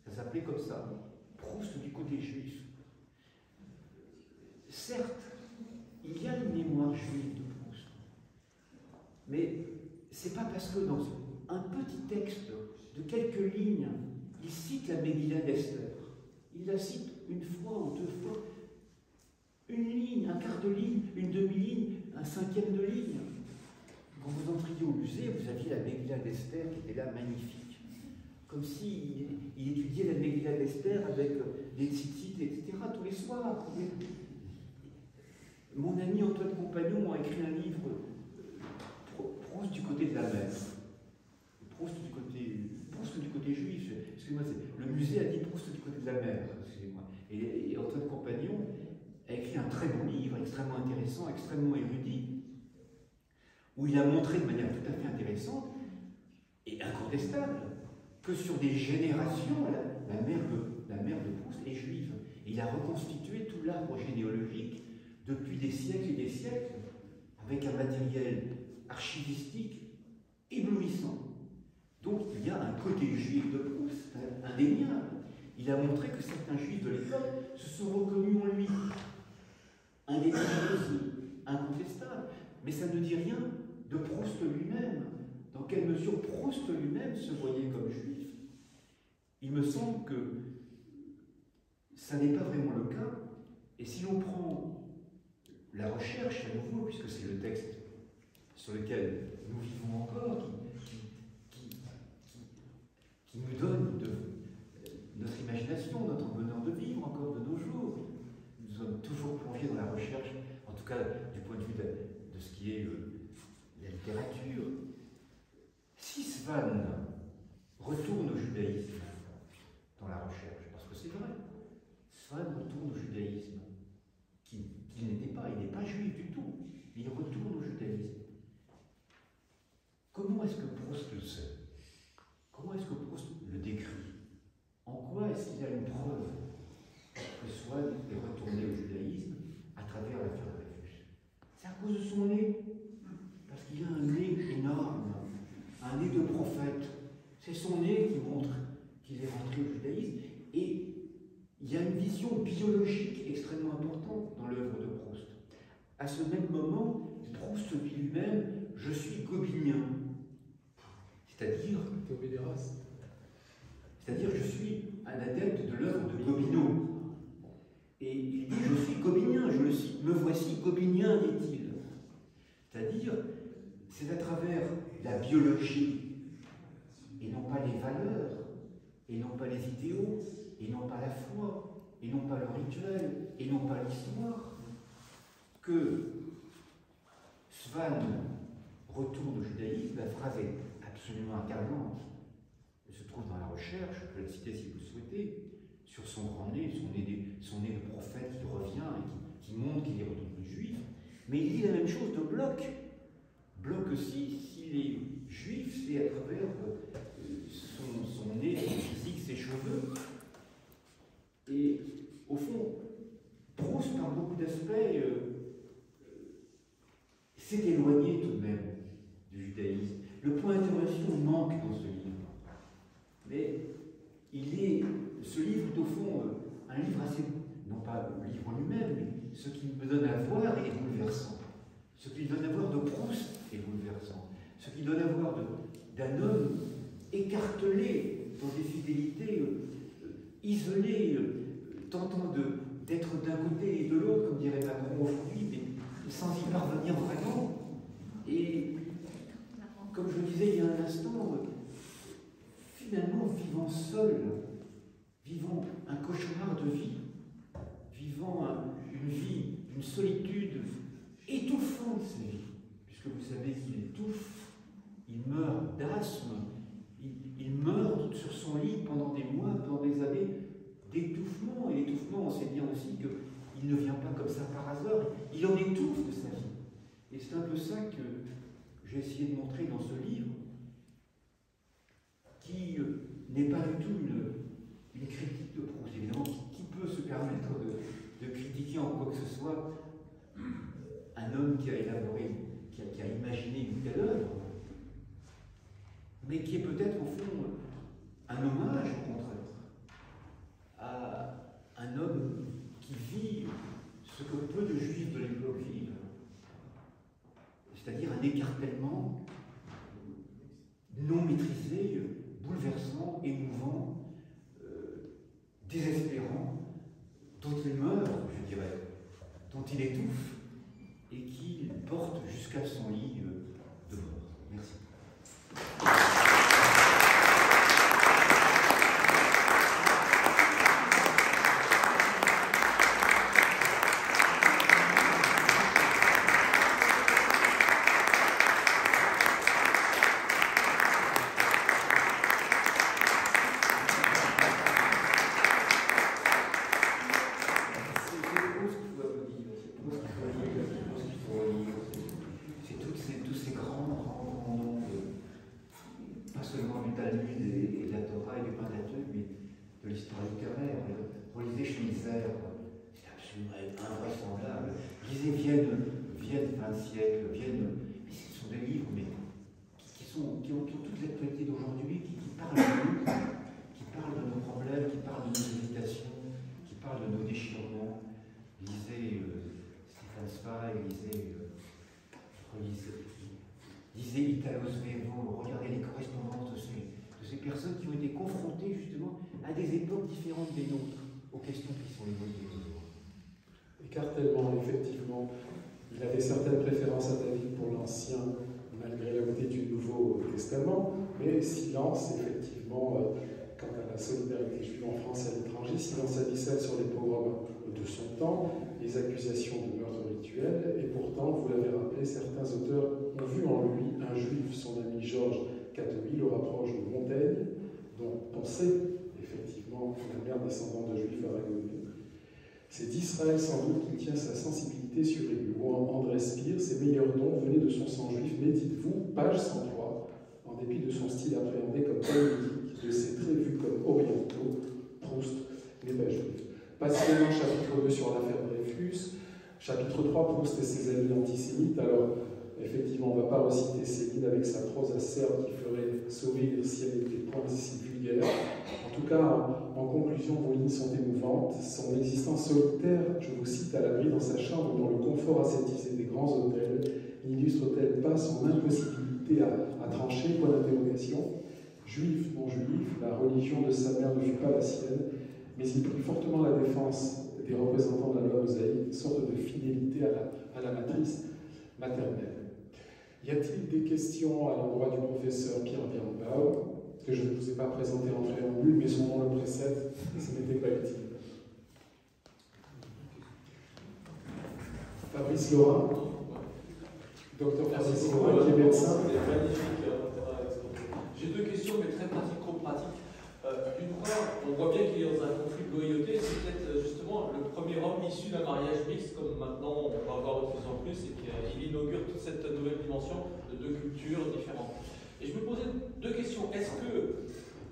Ça s'appelait comme ça, Proust du côté juif. Certes, il y a une mémoire juive de Proust, mais c'est pas parce que dans un petit texte de quelques lignes, il cite la Megillah d'Esther. Il la cite 1 fois ou 2 fois. Une ligne, un quart de ligne, une demi-ligne, un 5e de ligne. Quand vous entriez au musée, vous aviez la Megillah d'Esther qui était là magnifique. Comme s'il étudiait la Megillah d'Esther avec des tzitzit, etc. tous les soirs. Mon ami Antoine Compagnon a écrit un livre, Proust du côté de la mer. Proust du côté juif. Excusez-moi, le musée a dit Proust du côté de la mer. Excusez-moi. Et Antoine Compagnon a écrit un très bon livre, extrêmement intéressant, extrêmement érudit, où il a montré de manière tout à fait intéressante et incontestable que sur des générations, la mère de Proust est juive. Et il a reconstitué tout l'arbre généalogique depuis des siècles et des siècles, avec un matériel archivistique éblouissant. Donc il y a un côté juif de Proust, indéniable. Il a montré que certains juifs de l'époque se sont reconnus en lui. Indéniable aussi, incontestable. Mais ça ne dit rien de Proust lui-même. Dans quelle mesure Proust lui-même se voyait comme juif? Il me semble que ça n'est pas vraiment le cas. Et si l'on prend la recherche à nouveau, puisque c'est le texte sur lequel nous vivons encore, qui qui nous donne notre imagination, notre bonheur de vivre encore de nos jours. Nous sommes toujours plongés dans la recherche, en tout cas du point de vue de ce qui est la littérature. Si Swann retourne au judaïsme dans la recherche, parce que c'est vrai, Swann retourne au judaïsme, qu'il n'était pas, il n'est pas juif du tout, mais il retourne au judaïsme. Comment est-ce que Proust le sait? Comment est-ce que Proust le décrit? En quoi est-ce qu'il y a une preuve que Swann est retourné au judaïsme à travers l'affaire Dreyfus? C'est à cause de son nez. Parce qu'il a un nez énorme, un nez de prophète. C'est son nez qui montre qu'il est rentré au judaïsme. Et il y a une vision biologique extrêmement importante dans l'œuvre de Proust. À ce même moment, Proust dit lui-même « Je suis gobinien ». C'est-à-dire, je suis un adepte de l'œuvre de Gobineau. Et il dit, je suis gobinien, je le cite, me voici gobinien, dit-il. C'est-à-dire, c'est à travers la biologie, et non pas les valeurs, et non pas les idéaux, et non pas la foi, et non pas le rituel, et non pas l'histoire, que Swann retourne au judaïsme. La phrase est absolument incarnante. Elle se trouve dans la recherche, je peux la citer si vous le souhaitez, sur son grand nez, son nez de prophète qui revient et qui montre qu'il est retourné juif. Mais il dit la même chose de Bloch. Bloch aussi, s'il est juif, c'est à travers son nez, son physique, ses cheveux. Et au fond, Proust, par beaucoup d'aspects, s'est éloigné tout de même du judaïsme. Le point d'interrogation manque dans ce livre. Mais ce livre est au fond un livre assez, non pas le livre en lui-même, mais ce qu'il me donne à voir est bouleversant. Ce qu'il donne à voir de Proust est bouleversant. Ce qu'il donne à voir d'un homme écartelé dans des fidélités isolées, tentant d'être d'un côté et de l'autre, comme dirait Macron aujourd'hui, mais sans y parvenir vraiment. Et comme je le disais il y a un instant, finalement vivant seul, vivant un cauchemar de vie, vivant une vie, une solitude étouffante, sa vie, puisque vous savez qu'il étouffe, il meurt d'asthme, il meurt sur son lit pendant des mois, pendant des années d'étouffement. Et l'étouffement, on sait bien aussi qu'il ne vient pas comme ça par hasard, il en étouffe de sa vie. Et c'est un peu ça que j'ai essayé de montrer dans ce livre, qui n'est pas du tout une critique de Proust. Évidemment, qui peut se permettre de critiquer en quoi que ce soit un homme qui a élaboré, qui a imaginé une telle œuvre, mais qui est peut-être au fond un hommage, au contraire, à un homme qui vit ce que peu de juifs de l'époque vivent, c'est-à-dire un écartèlement non maîtrisé, bouleversant, émouvant, désespérant, dont il meurt, je dirais, dont il étouffe, et qui porte jusqu'à son lit de mort. Merci. Qui ont toute l'actualité d'aujourd'hui, qui parlent de nous, qui parlent de nos problèmes, qui parlent de nos hésitations, qui parlent de nos déchirements. Lisez Stéphane Zweig, lisez Italo Svevo, regardez les correspondances de ces personnes qui ont été confrontées justement à des époques différentes des nôtres, aux questions qui sont les nôtres de nos jours. Écartèlement, effectivement. Il avait certaines préférences ataviques pour l'Ancien, malgré la beauté du Nouveau Testament, mais silence, effectivement. effectivement, quant à la solidarité juive en France et à l'étranger, silence abyssal sur les pogroms de son temps, les accusations de meurtre rituel, et pourtant, vous l'avez rappelé, certains auteurs ont vu en lui un juif. Son ami Georges Catoui le rapproche de Montaigne, dont on sait effectivement la mère descendante de juifs a rayonné. C'est d'Israël sans doute qu'il tient sa sensibilité sur lui. Ou André Spire, ses meilleurs dons venaient de son sang juif, mais dites-vous, page 103, en dépit de son style appréhendé comme talmudique, de ses traits vus comme orientaux, Proust n'est pas juif. Passionnant chapitre 2 sur l'affaire Dreyfus, chapitre 3, Proust et ses amis antisémites. Alors, effectivement, on ne va pas reciter Céline avec sa prose acerbe qui ferait sourire si elle n'était point si vulgaire. En tout cas, en conclusion, vos lignes sont émouvantes. Son existence solitaire, je vous cite, à l'abri dans sa chambre, dans le confort ascétisé des grands hôtels, n'illustre-t-elle pas son impossibilité à trancher, point d'interrogation. Juif, non juif, la religion de sa mère ne fut pas la sienne, mais il prit fortement la défense des représentants de la loi mosaïque, sorte de fidélité à la matrice maternelle. Y a-t-il des questions à l'endroit du professeur Pierre Birnbaum, que je ne vous ai pas présenté en préambule, mais son nom le précède, et ce n'était pas utile. Fabrice Laurin, docteur Fabrice Laurin, qui est médecin. J'ai deux questions, mais très pratico-pratiques. D'une part, on voit bien qu'il est dans un conflit de loyauté. C'est peut-être justement le premier homme issu d'un mariage mixte, comme maintenant on va voir de plus en plus, et qu'il inaugure toute cette nouvelle dimension de deux cultures différentes. Et je me posais deux questions. Est-ce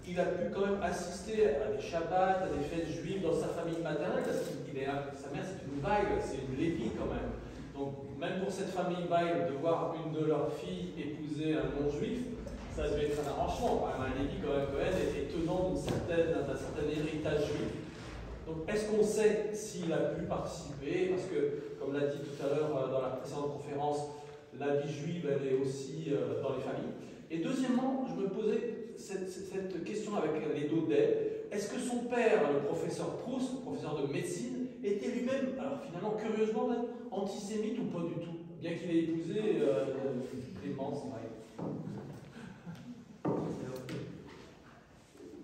qu'il a pu quand même assister à des Shabbats, à des fêtes juives dans sa famille maternelle? Parce que sa mère, c'est une Baïle, c'est une Lévi quand même. Donc, même pour cette famille Baïle, de voir une de leurs filles épouser un non-juif, ça devait être un arrangement. Un Lévi, quand même, Cohen, est tenant d'un certain héritage juif. Donc, est-ce qu'on sait s'il a pu participer? Parce que, comme l'a dit tout à l'heure dans la précédente conférence, la vie juive, elle est aussi dans les familles. Et deuxièmement, je me posais cette question avec les Daudet. Est-ce que son père, le professeur Proust, professeur de médecine, était lui-même, alors finalement, curieusement, même, antisémite ou pas du tout? Bien qu'il ait épousé Clémence, pareil.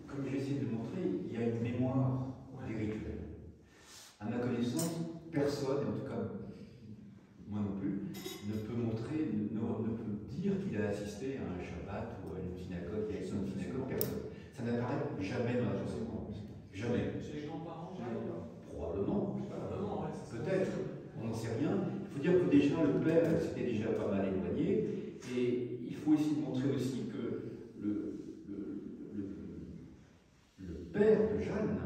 Comme j'ai essayé de le montrer, il y a une mémoire des rituels. À ma connaissance, personne, en tout cas moi non plus, ne peut montrer, ne peut dire qu'il a assisté à un Shabbat ou à une synagogue, il y a une synagogue, personne. Ça n'apparaît jamais dans la chanson. Jamais. Chez les grands-parents, probablement. Ouais, peut-être, on n'en sait rien. Il faut dire que déjà le père s'était déjà pas mal éloigné, et il faut essayer de montrer aussi que le père de Jeanne,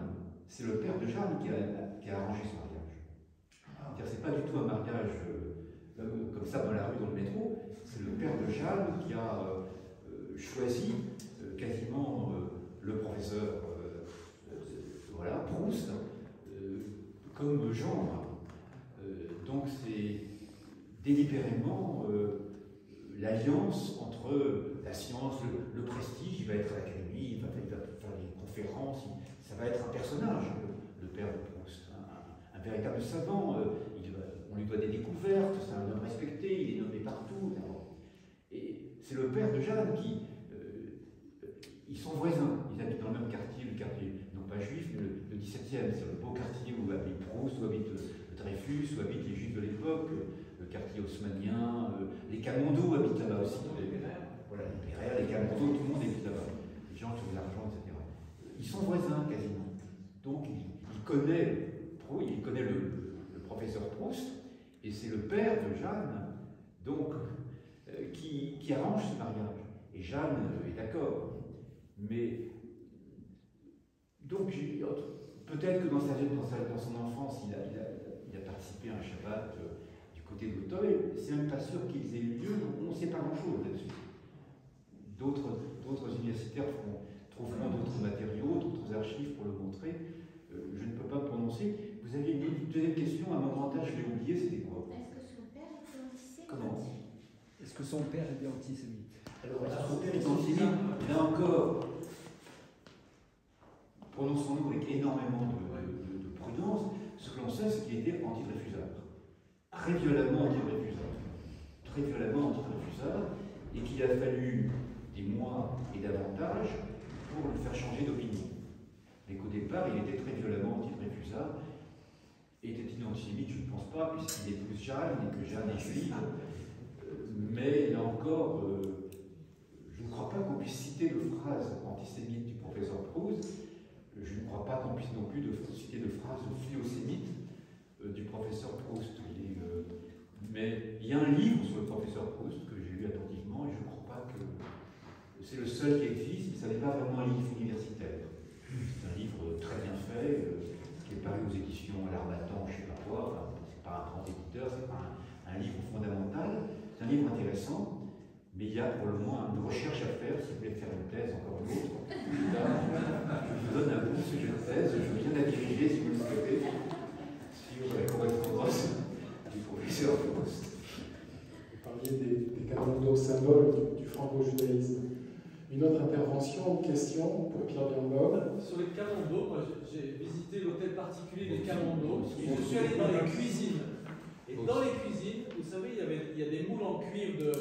c'est le père de Jeanne qui a arrangé ce mariage. C'est-à-dire, c'est pas du tout un mariage comme ça dans la rue, dans le métro. C'est le père de Jeanne qui a choisi quasiment le professeur Proust comme gendre. Donc c'est délibérément l'alliance entre la science, le prestige. Il va être à l'académie, il va faire des conférences, ça va être un personnage, le père de Proust, un véritable savant. On lui doit des découvertes, c'est un homme respecté, il est nommé partout. Et c'est le père de Jeanne qui... ils sont voisins, ils habitent dans le même quartier, le quartier non pas juif, mais le 17e, c'est le beau quartier où habite Proust, où habite Dreyfus, où habitent les juifs de l'époque, le quartier haussmannien, les Camondos habitent là-bas aussi. Voilà, les Péraire, les Camondos, tout le monde habite là-bas. Les gens qui ont de l'argent, etc. Ils sont voisins quasiment. Donc il connaît le professeur Proust, et c'est le père de Jeanne, donc, qui arrange ce mariage. Et Jeanne est d'accord. Mais, donc, peut-être que dans son enfance, il a participé à un Shabbat du côté d'Auteuil. C'est même pas sûr qu'ils aient eu lieu, on ne sait pas grand-chose là-dessus. D'autres universitaires trouveront d'autres matériaux, d'autres archives pour le montrer. Je ne peux pas me prononcer. Vous aviez une deuxième question, à un moment je l'ai oublié, c'était quoi? Est-ce que son père était antisémite? Comment? Est-ce que son père était antisémite? Alors, est-ce que son père est antisémite? Là encore, prononçons-nous avec énormément de prudence. Ce que l'on sait, c'est qu'il était anti-Dreyfusard. Très violemment anti-Dreyfusard. Très violemment anti-Dreyfusard, et qu'il a fallu des mois et davantage pour le faire changer d'opinion. Mais qu'au départ, il était très violemment anti-Dreyfusard. Était-il antisémite? Je ne pense pas, puisqu'il épouse Jeanne et que Jeanne est juive. Mais là encore, je ne crois pas qu'on puisse citer de phrases antisémites du professeur Proust. Je ne crois pas qu'on puisse non plus citer de phrases philo-sémites du professeur Proust. Mais il y a un livre sur le professeur Proust que j'ai lu attentivement et je ne crois pas que c'est le seul qui existe, mais ça n'est pas vraiment un livre universitaire. C'est un livre très bien fait, qui est paru aux éditions L'Harmattan, je ne sais pas quoi, enfin, c'est pas un grand éditeur, c'est pas un livre fondamental, c'est un livre intéressant, mais il y a pour le moment une recherche à faire, si vous voulez faire une thèse, encore une autre. Là, je vous donne un bon sujet de thèse, je viens de la diriger si vous le souhaitez, sur la correspondance du professeur Proust. Vous parliez des canons symboles du franco-judaïsme. Une autre intervention, une question pour Pierre Birnbaum. Sur les canons d'eau, moi j'ai visité l'hôtel particulier des canons d'eau et je suis allé dans les cuisines. Et dans les cuisines, vous savez, il y a des moules en cuivre de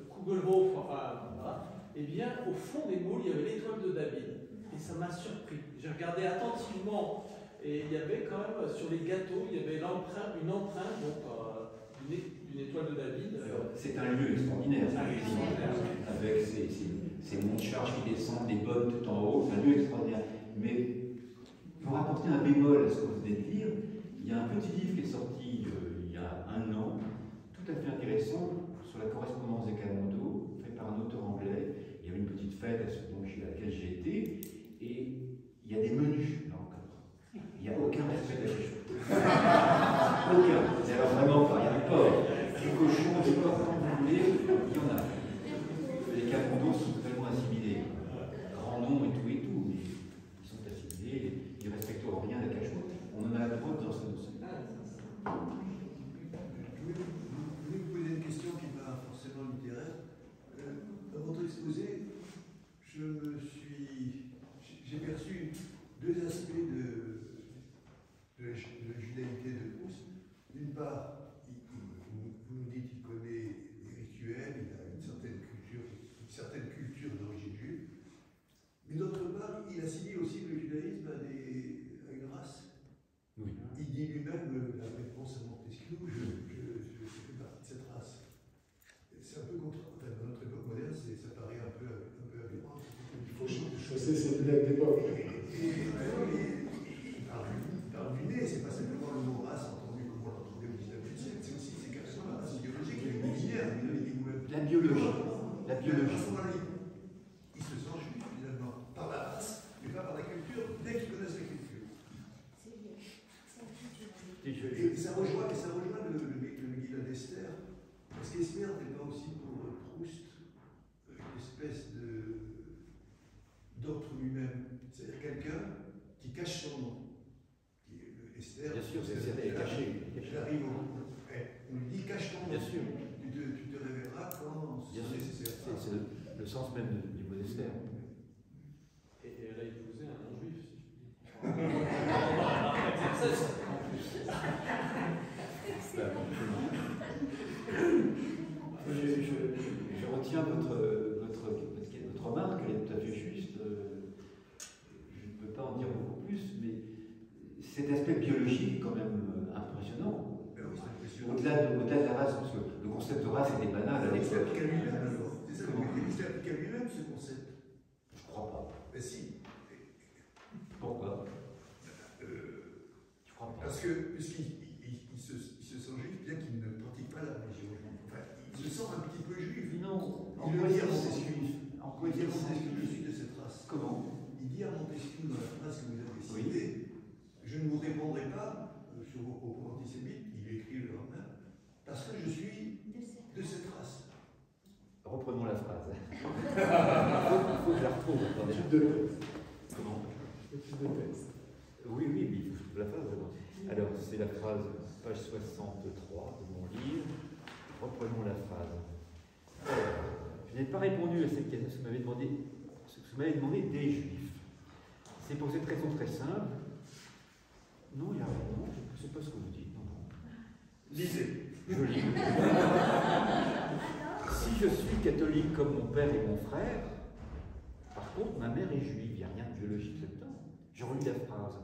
Kugelhof, enfin voilà. Et bien, au fond des moules, il y avait l'étoile de David. Et ça m'a surpris. J'ai regardé attentivement et il y avait quand même, sur les gâteaux, il y avait une empreinte donc, d'une étoile de David. C'est un lieu extraordinaire, avec ces monts de charge qui descendent, des bonnes tout en haut, c'est un lieu extraordinaire. Mais pour apporter un bémol à ce que vous venez de dire, il y a un petit livre qui est sorti il y a 1 an, tout à fait intéressant, sur la correspondance des canons d'eau, fait par un auteur anglais. Il y avait une petite fête à laquelle j'ai été, et il y a des menus, là encore. Il n'y a aucun respect de la chose. Aucun. C'est vraiment pas. Il y a du porc, du cochon, du porc, quand vous voulez, il y en a. Les canons d'eau sont totalement assimilés. Grand nom et tout, mais ils sont assimilés, ils ne respectent rien à la cachot. On en a la preuve dans ce dossier. Je voulais vous poser une question qui n'est pas forcément littéraire. Dans votre exposé, j'ai perçu 2 aspects de la judaïté de Proust. D'une part, vous nous dites qu'il connaît les rituels, il a une certaine culture d'origine juive. Mais d'autre part, il assimile aussi le judaïsme à une race. Oui. Il dit lui-même, la réponse à Montesquieu, je fais partie de cette race. C'est un peu dans notre époque moderne, ça paraît un peu aberrant. Il faut chausser ses lunettes d'époque. Il parle du nez, c'est pas simplement le mot race entendu comme on l'entendait au 19e siècle, c'est carrément la race biologique, il est La biologie. La biologie. Il se sent juif finalement, par la race, mais pas par la culture, dès qu'ils connaissent la culture. Et ça rejoint le Megillah d'Esther, parce qu'Esther n'est pas aussi pour Proust une espèce d'autre lui-même, c'est-à-dire quelqu'un qui cache son nom. Esther, bien sûr, c'est caché. Elle arrive on lui dit cache ton nom. Bien sûr. Tu te révéleras quand c'est le sens même du mot d'Esther. Et elle a épousé un non-juif, si je puis dire. Je retiens votre remarque, elle est tout à fait juste. Je ne peux pas en dire beaucoup plus, mais cet aspect biologique est quand même impressionnant. Au-delà de la race, parce que le concept de race était banal avec ça. C'est ça, il s'est appliqué à lui-même ce concept. Je ne crois pas. Mais si. Pourquoi? Je crois pas. Parce que, puisqu'il se sent juif, bien qu'il ne pratique pas la religion. Enfin, il se sent un petit peu juif. Non. Il le dit à Montesquieu. Il dit à Montesquieu, je suis de cette race. Comment? Il dit à Montesquieu, dans la phrase que vous avez citée, je ne vous répondrai pas sur vos propos antisémites, il écrit le lendemain, parce que je suis de cette race. Reprenons la phrase. Il faut que je la retrouve. Étude de texte. Comment? Étude de texte. Oui, mais il faut que je trouve la phrase. Alors, c'est la phrase, page 63 de mon livre. Reprenons la phrase. Je n'ai pas répondu à cette question, ce que vous m'avez demandé des Juifs. C'est pour cette raison très simple. Non, il y a rien. Non, je ne sais pas ce que vous dites. Non, non. Lisez. Je lis. Si je suis catholique comme mon père et mon frère, par contre, ma mère est juive, il n'y a rien de biologique là-dedans. J'ai relu la phrase.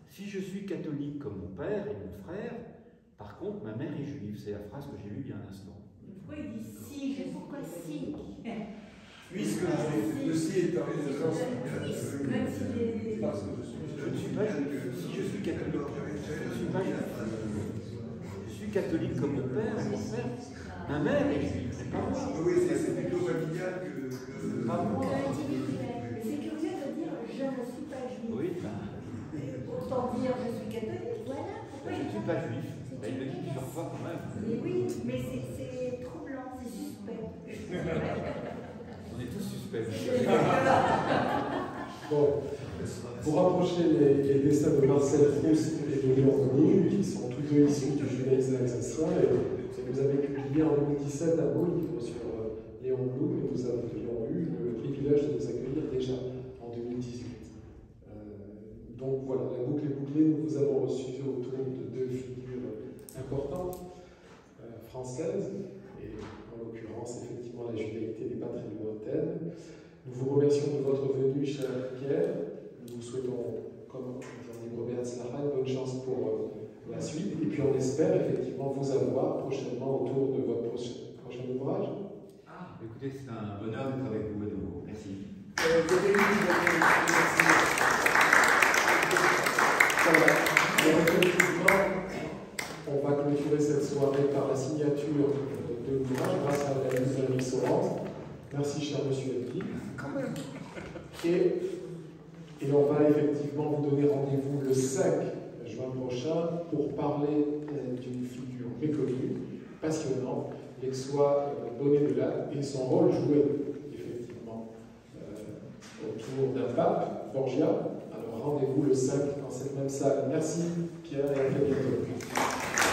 Si je suis catholique comme mon père et mon frère, par contre, ma mère est juive. C'est la phrase que j'ai lue il y a un instant. Pourquoi il dit si? Pourquoi si? Puisque le si est en résonance même si les... parce que Je ne suis pas juif. Si je suis catholique, je ne suis pas juif. Je suis catholique comme mon père et mon frère. Ma mère est juive, c'est pas moi. Oui, c'est plutôt familial que... Pas moi. Mais c'est curieux de dire je ne suis pas juif. Oui, ben, Autant dire je suis catholique. Voilà. je ne suis pas juif. Ben, il le dit plusieurs fois quand même. Mais oui, mais c'est troublant, c'est suspect. On est tous suspects. Bon, pour rapprocher les destins de Marcel Proust et de Léon Denis, qui sont tous deux issus du judaïsme alsacien, et vous avez publié en 2017 un beau livre sur Léon Blum, et nous avions eu le privilège de vous accueillir déjà en 2018. Donc voilà, la boucle est bouclée, nous vous avons reçu autour de deux figures importantes françaises, et en l'occurrence, effectivement, la judaïté n'est pas très lointaine. Nous vous remercions de votre venue, cher Pierre. Nous vous souhaitons, comme Jean-Yves Robert Slara, une bonne chance pour la suite. Et puis on espère effectivement vous avoir prochainement autour de votre prochain ouvrage. Ah, écoutez, c'est un bonheur d'être avec vous à nouveau. Merci. Voilà. Et effectivement, on va clôturer cette soirée par la signature de l'ouvrage grâce à la mise à Solange. Merci, cher monsieur Eddy. Quand même. Et on va effectivement vous donner rendez-vous le 5 juin prochain pour parler d'une figure méconnue, passionnante, l'ex-soi Bonnet de Lac et son rôle joué, effectivement, autour d'un pape, Borgia. Alors rendez-vous le 5 dans cette même salle. Merci Pierre et à très bientôt.